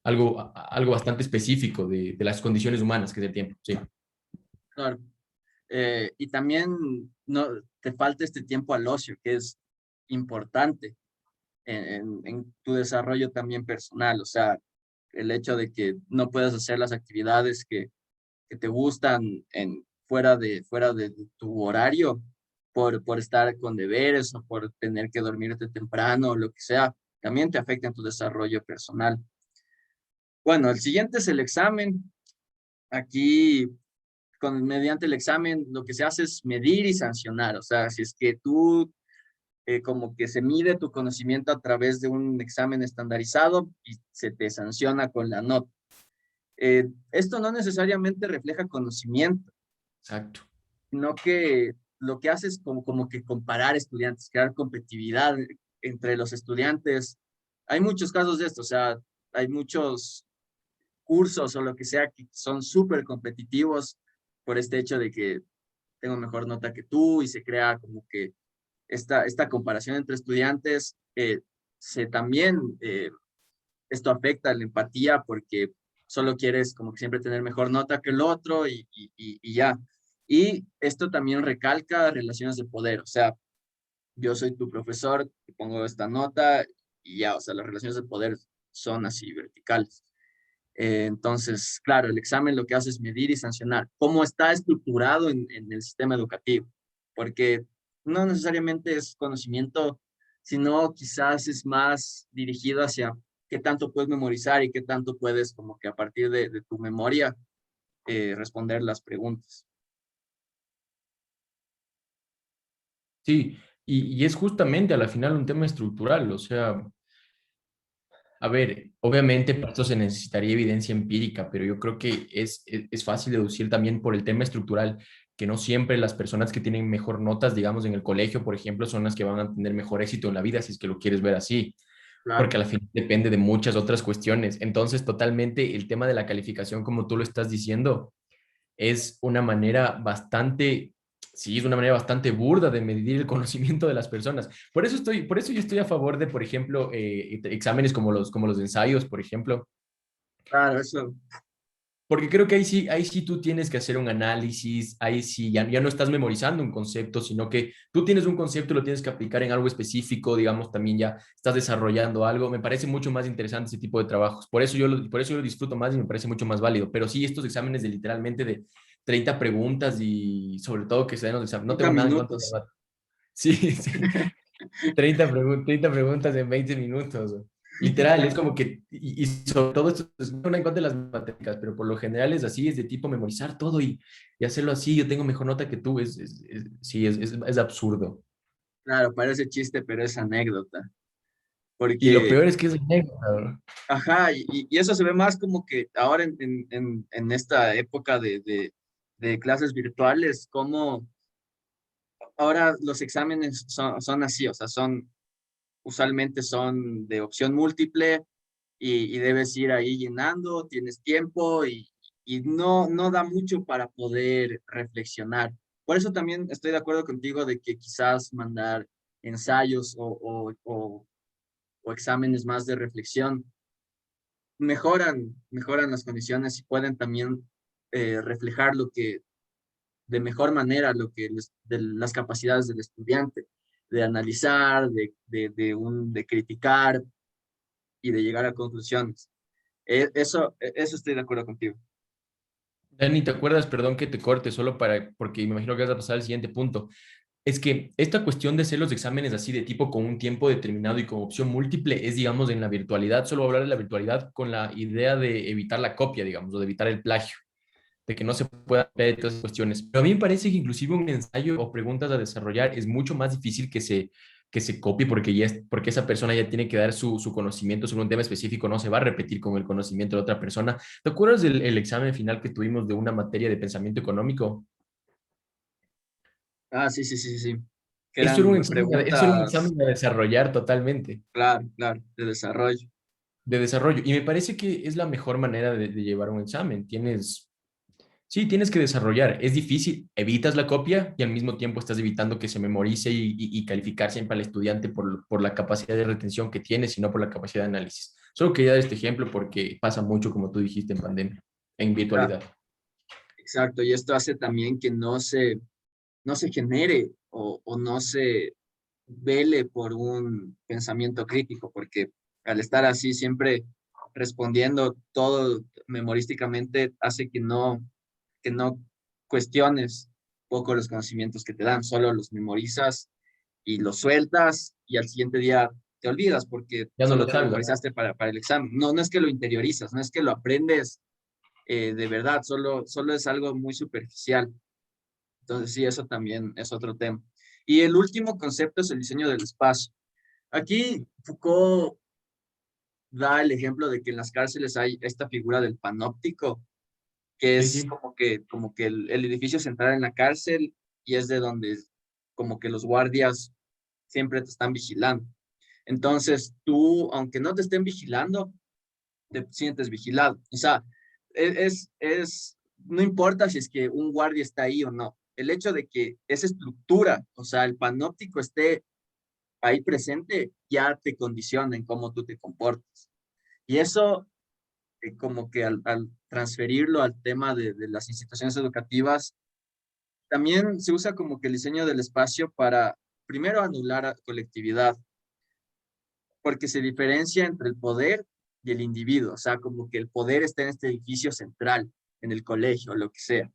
Speaker 2: algo bastante específico de las condiciones humanas, que es el tiempo, sí.
Speaker 1: Claro. Y también no te falta este tiempo al ocio, que es importante en tu desarrollo también personal. O sea, el hecho de que no puedas hacer las actividades que te gustan fuera de tu horario por estar con deberes o por tener que dormirte temprano o lo que sea, también te afecta en tu desarrollo personal. Bueno, el siguiente es el examen. Aquí mediante el examen lo que se hace es medir y sancionar. O sea, si es que tú como que se mide tu conocimiento a través de un examen estandarizado y se te sanciona con la nota. Esto no necesariamente refleja conocimiento,
Speaker 2: Exacto.
Speaker 1: sino que lo que hace es como que comparar estudiantes, crear competitividad entre los estudiantes. Hay muchos casos de esto, o sea, hay muchos cursos o lo que sea que son súper competitivos por este hecho de que tengo mejor nota que tú, y se crea como que esta comparación entre estudiantes. Esto afecta a la empatía porque solo quieres como que siempre tener mejor nota que el otro y ya. Y esto también recalca relaciones de poder, o sea, yo soy tu profesor, te pongo esta nota y ya, o sea, las relaciones de poder son así verticales. Entonces, claro, el examen lo que hace es medir y sancionar cómo está estructurado en el sistema educativo, porque no necesariamente es conocimiento, sino quizás es más dirigido hacia qué tanto puedes memorizar y qué tanto puedes como que a partir de tu memoria responder las preguntas.
Speaker 2: Sí, y es justamente a la final un tema estructural, o sea, A ver, obviamente para esto se necesitaría evidencia empírica, pero yo creo que es fácil deducir también por el tema estructural, que no siempre las personas que tienen mejor notas, digamos, en el colegio, por ejemplo, son las que van a tener mejor éxito en la vida, si es que lo quieres ver así,
Speaker 1: Claro,
Speaker 2: porque al final depende de muchas otras cuestiones. Entonces, totalmente el tema de la calificación, como tú lo estás diciendo, es una manera bastante, sí, es una manera bastante burda de medir el conocimiento de las personas. Por eso yo estoy a favor de, por ejemplo, exámenes como los ensayos, por ejemplo,
Speaker 1: claro, eso,
Speaker 2: porque creo que ahí sí tú tienes que hacer un análisis, ahí sí ya no estás memorizando un concepto, sino que tú tienes un concepto y lo tienes que aplicar en algo específico, digamos, también ya estás desarrollando algo. Me parece mucho más interesante ese tipo de trabajos. Por eso yo lo disfruto más y me parece mucho más válido. Pero sí, estos exámenes de literalmente de 30 preguntas y sobre todo que se den los exámenes. No
Speaker 1: 30
Speaker 2: tengo nada en contra de
Speaker 1: minutos.
Speaker 2: debate. Sí, sí. 30 preguntas en 20 minutos. Literal, es como que, y sobre todo esto es una en contra de las matemáticas, pero por lo general es así, es de tipo memorizar todo y hacerlo así, yo tengo mejor nota que tú, sí, es absurdo.
Speaker 1: Claro, parece chiste, pero es anécdota.
Speaker 2: Y lo
Speaker 1: Porque,
Speaker 2: peor es que es anécdota, ¿no?
Speaker 1: ajá, y eso se ve más como que ahora en esta época de clases virtuales, como ahora los exámenes son así, o sea, usualmente son de opción múltiple y debes ir ahí llenando, tienes tiempo y no da mucho para poder reflexionar. Por eso también estoy de acuerdo contigo de que quizás mandar ensayos o exámenes más de reflexión mejoran las condiciones y pueden también reflejar lo que de mejor manera de las capacidades del estudiante, de analizar, de criticar y de llegar a conclusiones. Eso estoy de acuerdo contigo.
Speaker 2: Dani, ¿te acuerdas? Perdón que te corte, solo para, porque me imagino que vas a pasar al siguiente punto. Es que esta cuestión de hacer los exámenes así de tipo con un tiempo determinado y con opción múltiple es, digamos, en la virtualidad. Solo hablar de la virtualidad con la idea de evitar la copia, digamos, o de evitar el plagio, de que no se puedan ver todas esas cuestiones. Pero a mí me parece que inclusive un ensayo o preguntas a desarrollar es mucho más difícil que se copie porque, porque esa persona ya tiene que dar su conocimiento sobre un tema específico, no se va a repetir con el conocimiento de otra persona. ¿Te acuerdas del el examen final que tuvimos de una materia de pensamiento económico?
Speaker 1: Ah, sí, sí, sí, sí. Que
Speaker 2: Eso era un
Speaker 1: eran
Speaker 2: examen, eso era un
Speaker 1: preguntas,
Speaker 2: examen a desarrollar totalmente,
Speaker 1: claro, claro, de desarrollo.
Speaker 2: de desarrollo. Y me parece que es la mejor manera de llevar un examen. Sí, tienes que desarrollar. Es difícil, evitas la copia y al mismo tiempo estás evitando que se memorice y calificar siempre al estudiante por la capacidad de retención que tiene, sino por la capacidad de análisis. Solo quería dar este ejemplo porque pasa mucho, como tú dijiste, en pandemia, en
Speaker 1: Ah,
Speaker 2: virtualidad.
Speaker 1: exacto, y esto hace también que no se genere o no se vele por un pensamiento crítico, porque al estar así siempre respondiendo todo memorísticamente hace que no cuestiones poco los conocimientos que te dan, solo los memorizas y los sueltas y al siguiente día te olvidas porque
Speaker 2: Ya no
Speaker 1: solo
Speaker 2: lo
Speaker 1: te lo
Speaker 2: sabes, ¿verdad?
Speaker 1: memorizaste para el examen. No es que lo interiorizas, no es que lo aprendes de verdad, solo es algo muy superficial. Entonces, sí, eso también es otro tema. Y el último concepto es el diseño del espacio. Aquí Foucault da el ejemplo de que en las cárceles hay esta figura del panóptico, que
Speaker 2: Sí,
Speaker 1: es
Speaker 2: sí.
Speaker 1: como que el edificio central en la cárcel y es de donde como que los guardias siempre te están vigilando. Entonces, tú, aunque no te estén vigilando, te sientes vigilado. O sea, no importa si es que un guardia está ahí o no. El hecho de que esa estructura, o sea, el panóptico esté ahí presente, ya te condiciona en cómo tú te comportas. Y eso, como que al transferirlo al tema de las instituciones educativas, también se usa como que el diseño del espacio para, primero, anular a colectividad, porque se diferencia entre el poder y el individuo, o sea, como que el poder está en este edificio central, en el colegio, lo que sea.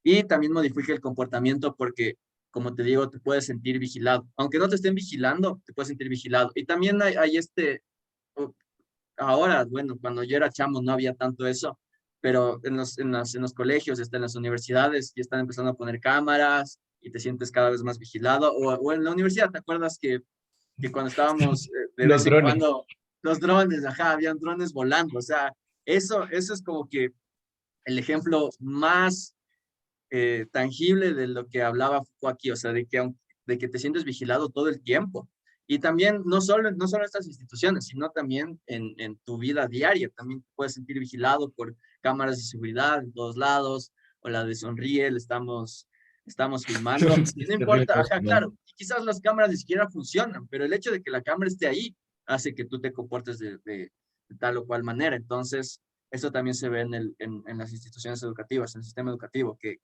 Speaker 1: Y también modifica el comportamiento porque, como te digo, te puedes sentir vigilado. Aunque no te estén vigilando, te puedes sentir vigilado. Y también hay o- ahora, bueno, cuando yo era chamo no había tanto eso, pero en los colegios, hasta en las universidades, ya están empezando a poner cámaras y te sientes cada vez más vigilado. O en la universidad, ¿te acuerdas que cuando estábamos de
Speaker 2: Los
Speaker 1: vez en
Speaker 2: drones.
Speaker 1: cuando los drones, ajá, habían drones volando, o sea, eso es como que el ejemplo más tangible de lo que hablaba Foucault aquí, o sea, de que te sientes vigilado todo el tiempo. Y también, no solo estas instituciones, sino también en tu vida diaria, también te puedes sentir vigilado por cámaras de seguridad en todos lados, o la de sonríe, estamos filmando,
Speaker 2: Sí,
Speaker 1: y no
Speaker 2: es terrible,
Speaker 1: importa,
Speaker 2: no,
Speaker 1: ajá,
Speaker 2: no.
Speaker 1: claro, y quizás las cámaras ni siquiera funcionan, pero el hecho de que la cámara esté ahí hace que tú te comportes de tal o cual manera. Entonces, eso también se ve en las instituciones educativas, en el sistema educativo, que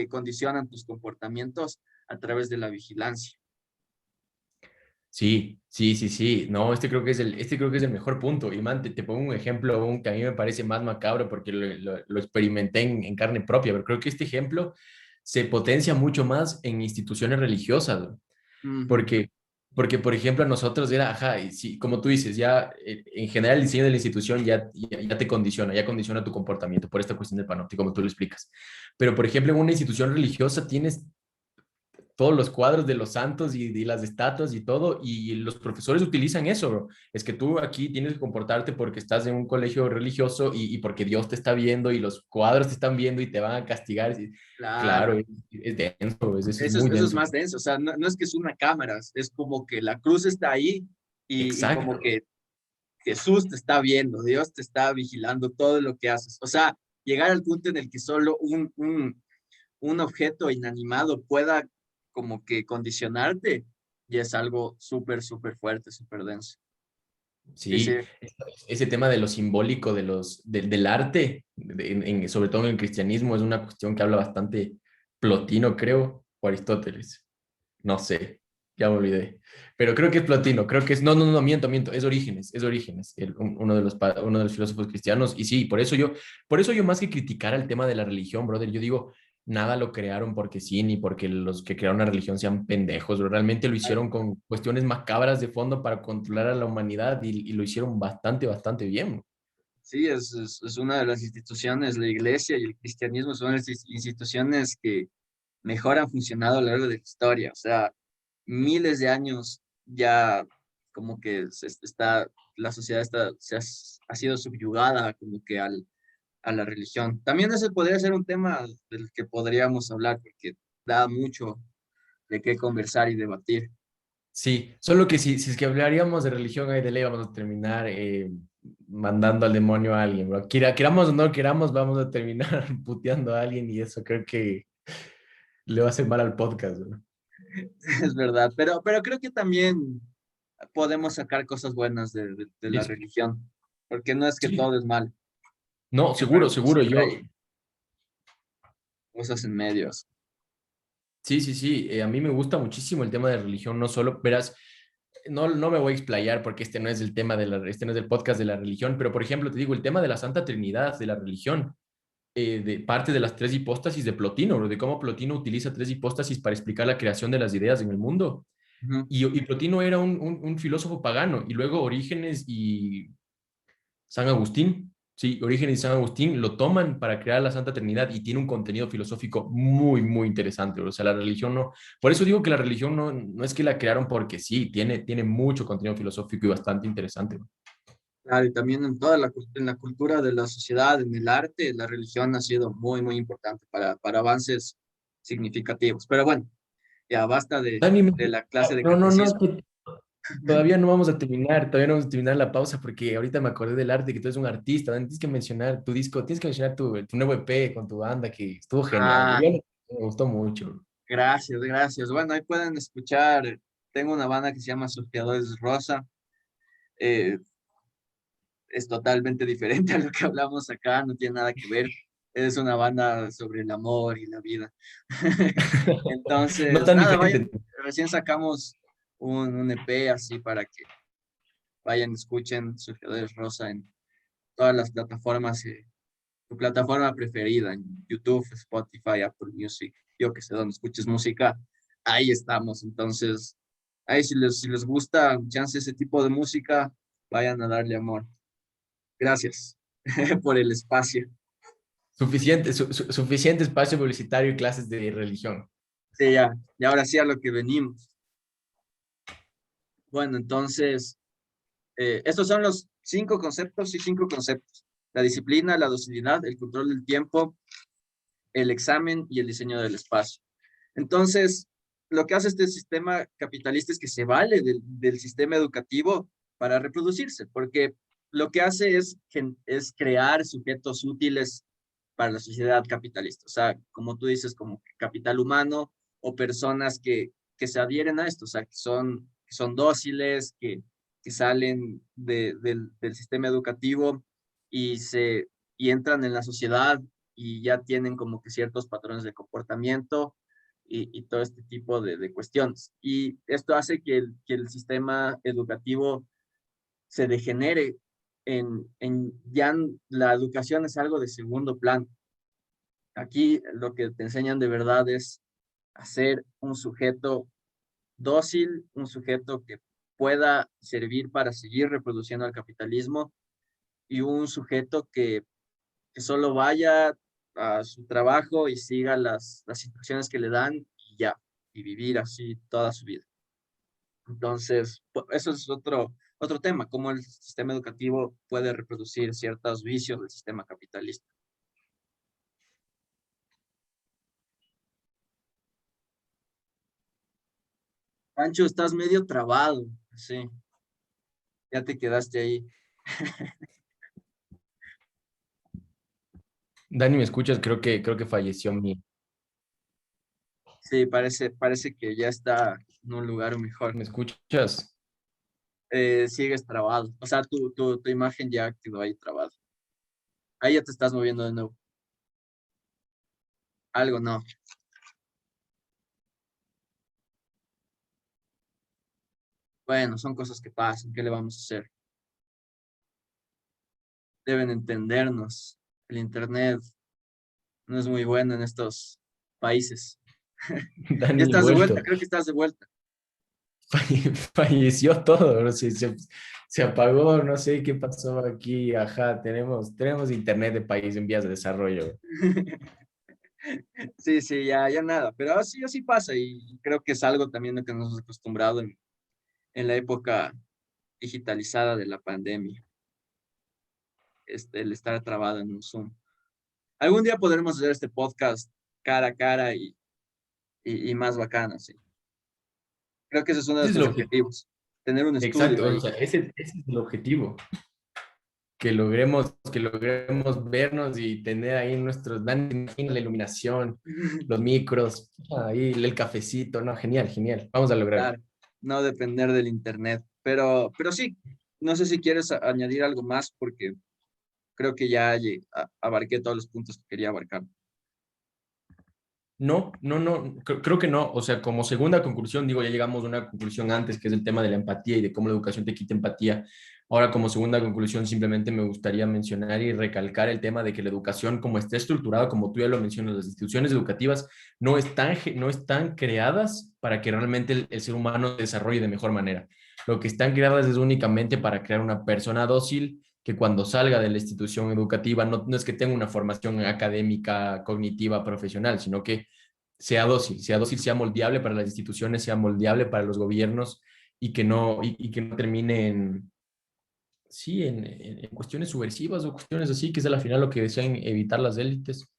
Speaker 1: condicionan tus comportamientos a través de la vigilancia.
Speaker 2: Sí, sí, sí, sí. No, este creo que es el mejor punto. Y man, te pongo un ejemplo que a mí me parece más macabro porque lo experimenté en carne propia, pero creo que este ejemplo se potencia mucho más en instituciones religiosas, ¿no?
Speaker 1: Ujú.
Speaker 2: Porque, por ejemplo, a nosotros era, ajá, y sí, como tú dices, ya en general el diseño de la institución ya te condiciona, ya condiciona tu comportamiento por esta cuestión del panóptico, como tú lo explicas. Pero, por ejemplo, en una institución religiosa tienes todos los cuadros de los santos y las estatuas y todo, y los profesores utilizan eso, bro. Es que tú aquí tienes que comportarte porque estás en un colegio religioso y porque Dios te está viendo y los cuadros te están viendo y te van a castigar.
Speaker 1: Claro,
Speaker 2: Claro, es denso, es
Speaker 1: eso
Speaker 2: muy
Speaker 1: eso es
Speaker 2: denso.
Speaker 1: más denso, o sea, no es que es una cámara, es como que la cruz está ahí y como
Speaker 2: Exacto.
Speaker 1: que Jesús te está viendo, Dios te está vigilando todo lo que haces. O sea, llegar al punto en el que solo un objeto inanimado pueda como que condicionarte, y es algo súper, súper fuerte, súper denso. Sí, sí,
Speaker 2: Sí, ese tema de lo simbólico, del arte, sobre todo en el cristianismo, es una cuestión que habla bastante Plotino, creo, o Aristóteles. No sé, ya me olvidé. Pero creo que es Plotino, creo que es, no, no, no, miento, es Orígenes, uno de los filósofos cristianos. Y sí, por eso yo más que criticar el tema de la religión, brother, yo digo, nada lo crearon porque sí, ni porque los que crearon la religión sean pendejos, realmente lo hicieron con cuestiones macabras de fondo para controlar a la humanidad y lo hicieron bastante, bastante bien.
Speaker 1: sí, es una de las instituciones, la iglesia y el cristianismo son las instituciones que mejor han funcionado a lo largo de la historia. O sea, miles de años ya como que la sociedad ha sido subyugada como que a la religión. También ese podría ser un tema del que podríamos hablar, porque da mucho de qué conversar y debatir.
Speaker 2: Sí, solo que si es que hablaríamos de religión, ahí de ley vamos a terminar mandando al demonio a alguien, bro. Queramos o no queramos, vamos a terminar puteando a alguien y eso creo que le va a hacer mal al podcast, bro.
Speaker 1: Es verdad, pero creo que también podemos sacar cosas buenas de la
Speaker 2: Listo.
Speaker 1: religión, porque no es que
Speaker 2: Sí.
Speaker 1: todo es mal,
Speaker 2: No, seguro, seguro.
Speaker 1: siempre hay cosas en medios.
Speaker 2: Sí, sí, sí. A mí me gusta muchísimo el tema de religión, no solo, verás, no me voy a explayar porque este no es el tema este no es el podcast de la religión, pero por ejemplo, te digo, el tema de la Santa Trinidad de la religión, de parte de las tres hipóstasis de Plotino, bro, de cómo Plotino utiliza tres hipóstasis para explicar la creación de las ideas en el mundo.
Speaker 1: Ujú.
Speaker 2: Y Plotino era un filósofo pagano, y luego Orígenes y San Agustín, sí, Orígenes y San Agustín lo toman para crear la Santa Trinidad y tiene un contenido filosófico muy, muy interesante. O sea, la religión no, por eso digo que la religión no es que la crearon porque sí, tiene mucho contenido filosófico y bastante interesante.
Speaker 1: Claro, y también en toda en la cultura de la sociedad, en el arte, la religión ha sido muy, muy importante para avances significativos. Pero bueno, ya basta
Speaker 2: Dani,
Speaker 1: de la clase de
Speaker 2: no, no, no,
Speaker 1: catecismo.
Speaker 2: todavía no vamos a terminar la pausa porque ahorita me acordé del arte, que tú eres un artista, Dani, tienes que mencionar tu disco, tienes que mencionar tu nuevo EP con tu banda, que estuvo genial,
Speaker 1: Ah,
Speaker 2: me gustó mucho.
Speaker 1: gracias, gracias. Bueno, ahí pueden escuchar, tengo una banda que se llama Surfeadores Rosa. eh, es totalmente diferente a lo que hablamos acá, no tiene nada que ver. Es una banda sobre el amor y la vida.
Speaker 2: No
Speaker 1: Entonces,
Speaker 2: tan
Speaker 1: nada, vayan,
Speaker 2: diferente.
Speaker 1: recién sacamos un EP así para que vayan, escuchen Surfeadores Rosa en todas las plataformas, tu plataforma preferida, en YouTube, Spotify, Apple Music, yo que sé, donde escuches música, ahí estamos. Entonces, ahí si les gusta, chance ese tipo de música, vayan a darle amor. Gracias por el espacio.
Speaker 2: Suficiente espacio publicitario y clases de religión.
Speaker 1: Sí, ya, y ahora sí a lo que venimos. Bueno, entonces, Estos son los 5 conceptos. La disciplina, la docilidad, el control del tiempo, el examen y el diseño del espacio. Entonces, lo que hace este sistema capitalista es que se vale del sistema educativo para reproducirse, porque lo que hace es crear sujetos útiles para la sociedad capitalista. O sea, como tú dices, como capital humano o personas que se adhieren a esto, o sea, que son dóciles, que salen del sistema educativo y, y entran en la sociedad y ya tienen como que ciertos patrones de comportamiento y todo este tipo de cuestiones. Y esto hace que el sistema educativo se degenere ya la educación es algo de segundo plano. Aquí lo que te enseñan de verdad es hacer un sujeto dócil, un sujeto que pueda servir para seguir reproduciendo el capitalismo y un sujeto que solo vaya a su trabajo y siga las instrucciones que le dan y ya, y vivir así toda su vida. Entonces, eso es otro tema, cómo el sistema educativo puede reproducir ciertos vicios del sistema capitalista. Pancho, estás medio trabado, sí, ya te quedaste ahí.
Speaker 2: Dani, ¿me escuchas? Creo que falleció mi...
Speaker 1: Sí, parece que ya está en un lugar mejor.
Speaker 2: ¿Me escuchas?
Speaker 1: Sigues trabado, o sea, tu imagen ya quedó ahí trabada. Ahí ya te estás moviendo de nuevo. Algo no. Bueno, son cosas que pasan, ¿qué le vamos a hacer? Deben entendernos. El internet no es muy bueno en estos países. Ya
Speaker 2: Dani, he
Speaker 1: estás de vuelta,
Speaker 2: vuelto.
Speaker 1: creo que estás de vuelta.
Speaker 2: Falleció todo, ¿no? Se apagó, no sé qué pasó aquí. Ajá, tenemos internet de país en vías de desarrollo.
Speaker 1: Sí, sí, ya nada, pero así pasa y creo que es algo también lo que nos hemos acostumbrado en la época digitalizada de la pandemia, el estar trabado en un Zoom. Algún día podremos hacer este podcast cara a cara y más bacana, sí. Creo que ese es uno de
Speaker 2: Ese es el
Speaker 1: nuestros
Speaker 2: objetivo.
Speaker 1: objetivos, tener un estudio
Speaker 2: Exacto, o
Speaker 1: ahí.
Speaker 2: sea, ese es el objetivo. Que logremos vernos y tener ahí nuestros, Dani, imagina la iluminación, los micros, ahí el cafecito, no, genial, genial. Vamos a lograrlo.
Speaker 1: Claro, no depender del internet, pero sí, no sé si quieres añadir algo más porque creo que ya abarqué todos los puntos que quería abarcar.
Speaker 2: No, no, no, creo que no. O sea, como segunda conclusión, digo, ya llegamos a una conclusión antes, que es el tema de la empatía y de cómo la educación te quita empatía. Ahora, como segunda conclusión, simplemente me gustaría mencionar y recalcar el tema de que la educación, como está estructurada, como tú ya lo mencionas, las instituciones educativas no están creadas para que realmente el ser humano se desarrolle de mejor manera. Lo que están creadas es únicamente para crear una persona dócil que cuando salga de la institución educativa no es que tenga una formación académica, cognitiva, profesional, sino que sea dócil, sea moldeable para las instituciones, sea moldeable para los gobiernos y que no termine sí, en cuestiones subversivas o cuestiones así, que es al final lo que desean evitar las élites.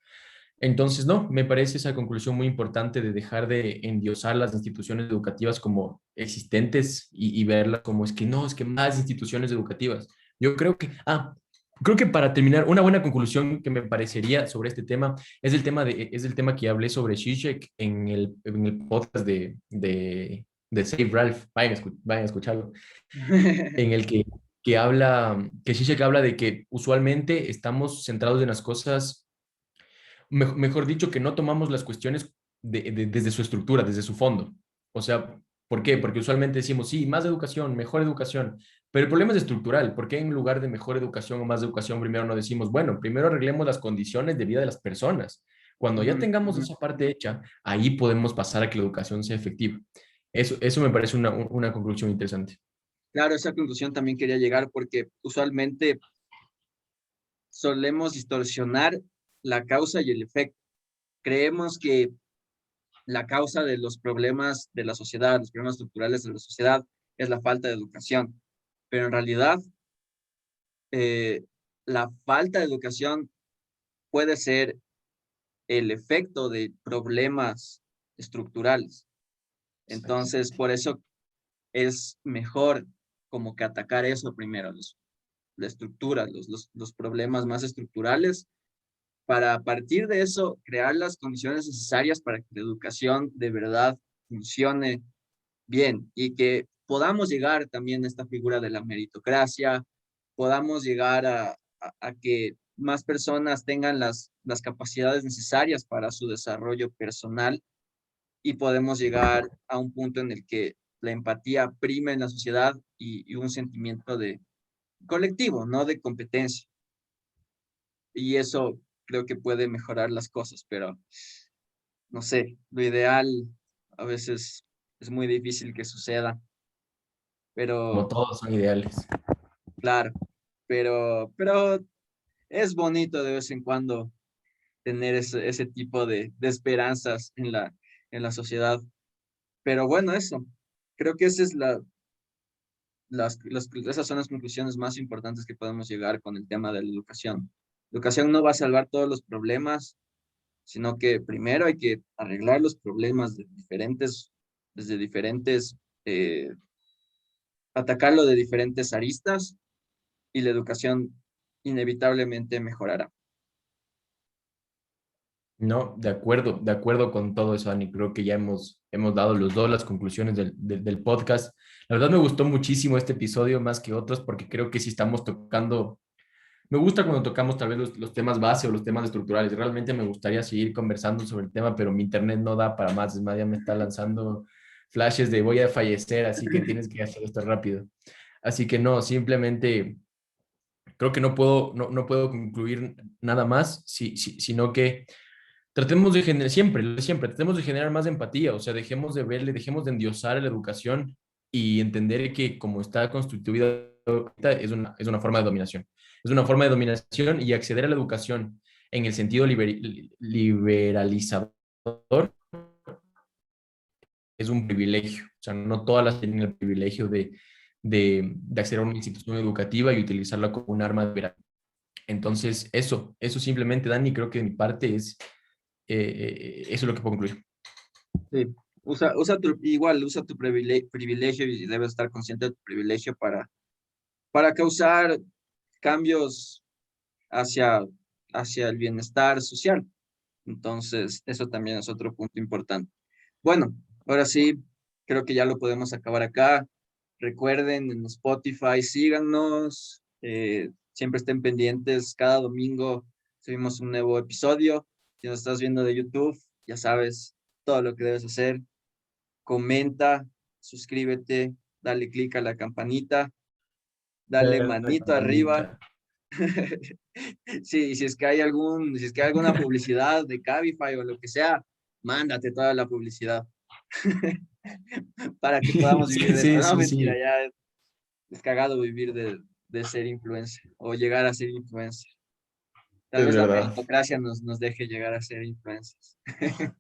Speaker 2: Entonces, no, me parece esa conclusión muy importante de dejar de endiosar las instituciones educativas como existentes y verlas como es que no, es que más instituciones educativas. Yo creo que para terminar, una buena conclusión que me parecería sobre este tema es el tema que hablé sobre Zizek en el podcast de Save Ralph. Vayan a escucharlo en el que Zizek habla de que usualmente estamos centrados en las cosas, mejor dicho, que no tomamos las cuestiones desde su estructura, desde su fondo. O sea, ¿por qué? Porque usualmente decimos, sí, más educación, mejor educación, pero el problema es estructural. ¿Por qué en lugar de mejor educación o más educación, primero no decimos, bueno, primero arreglemos las condiciones de vida de las personas? Cuando ya
Speaker 1: Ujú,
Speaker 2: tengamos
Speaker 1: ujú.
Speaker 2: esa parte hecha, ahí podemos pasar a que la educación sea efectiva. Eso me parece una conclusión interesante.
Speaker 1: Claro, esa conclusión también quería llegar porque usualmente solemos distorsionar la causa y el efecto. Creemos que la causa de los problemas de la sociedad, los problemas estructurales de la sociedad, es la falta de educación. pero en realidad la falta de educación puede ser el efecto de problemas estructurales.
Speaker 2: Exacto.
Speaker 1: Entonces, por eso es mejor como que atacar eso primero, la estructura, los problemas más estructurales, para a partir de eso crear las condiciones necesarias para que la educación de verdad funcione bien y que podamos llegar también a esta figura de la meritocracia, podamos llegar a que más personas tengan las capacidades necesarias para su desarrollo personal y podemos llegar a un punto en el que la empatía prime en la sociedad y un sentimiento de colectivo, no de competencia. Y eso creo que puede mejorar las cosas, pero no sé, lo ideal a veces es muy difícil que suceda,
Speaker 2: Como
Speaker 1: pero
Speaker 2: todos son ideales.
Speaker 1: claro, pero es bonito de vez en cuando tener ese tipo de esperanzas en la sociedad. Pero bueno, eso, creo que esa es esas son las conclusiones más importantes que podemos llegar con el tema de la educación. La educación no va a salvar todos los problemas, sino que primero hay que arreglar los problemas desde diferentes, eh, atacarlo de diferentes aristas y la educación inevitablemente mejorará.
Speaker 2: No, de acuerdo con todo eso, Dani. Creo que ya hemos dado los dos las conclusiones del podcast. La verdad me gustó muchísimo este episodio más que otros porque creo que sí estamos tocando, me gusta cuando tocamos tal vez los temas base o los temas estructurales. Realmente me gustaría seguir conversando sobre el tema, pero mi internet no da para más. Es más, ya me está lanzando flashes de voy a fallecer, así que tienes que hacer esto rápido. Así que no, simplemente creo que no puedo concluir nada más, sino que tratemos de generar, siempre, tratemos de generar más empatía, o sea, dejemos de verle, dejemos de endiosar a la educación y entender que como está constituida ahorita, es una forma de dominación. Es una forma de dominación y acceder a la educación en el sentido liberalizador es un privilegio. O sea, no todas las tienen el privilegio de acceder a una institución educativa y utilizarla como un arma de guerra. Entonces, eso simplemente, Dani, creo que de mi parte eso es lo que puedo concluir.
Speaker 1: Sí. Igual, usa tu privilegio y debes estar consciente de tu privilegio para causar cambios hacia, hacia el bienestar social. Entonces, eso también es otro punto importante. Bueno, ahora sí, creo que ya lo podemos acabar acá. Recuerden en Spotify, síganos, siempre estén pendientes. Cada domingo subimos un nuevo episodio. Si nos estás viendo de YouTube, ya sabes todo lo que debes hacer. Comenta, suscríbete, dale click a la campanita, dale
Speaker 2: La
Speaker 1: manito arriba.
Speaker 2: campanita.
Speaker 1: Sí, y si es que hay alguna publicidad de Cabify o lo que sea, mándate toda la publicidad para que podamos vivir
Speaker 2: Sí,
Speaker 1: de esto.
Speaker 2: sí,
Speaker 1: No,
Speaker 2: sí,
Speaker 1: mentira,
Speaker 2: sí.
Speaker 1: ya es cagado vivir de ser influencer o llegar a ser influencer. Tal
Speaker 2: Es
Speaker 1: vez la
Speaker 2: verdad.
Speaker 1: meritocracia nos deje llegar a ser influencers.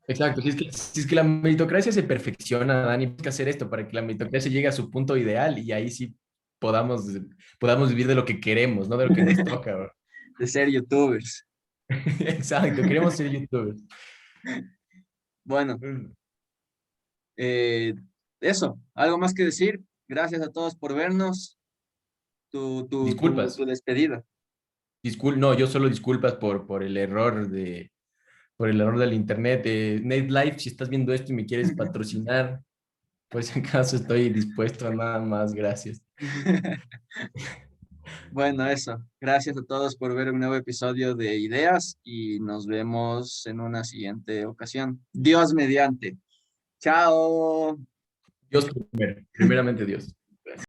Speaker 2: Exacto. Si es que la meritocracia se perfecciona, Dani, hay que hacer esto para que la meritocracia llegue a su punto ideal y ahí sí podamos, podamos vivir de lo que queremos, no de lo que nos toca, bro.
Speaker 1: De ser youtubers.
Speaker 2: Exacto, queremos ser youtubers.
Speaker 1: Bueno,
Speaker 2: Mm.
Speaker 1: eh, eso, algo más que decir. Gracias a todos por vernos. Tu
Speaker 2: Disculpas.
Speaker 1: despedida.
Speaker 2: No, yo solo disculpas por el error por el error del internet. Nate Life, si estás viendo esto y me quieres patrocinar, pues en caso estoy dispuesto a nada más. Gracias.
Speaker 1: Bueno, eso. Gracias a todos por ver un nuevo episodio de Ideas y nos vemos en una siguiente ocasión. Dios mediante. Chao.
Speaker 2: Dios primero, primeramente Dios.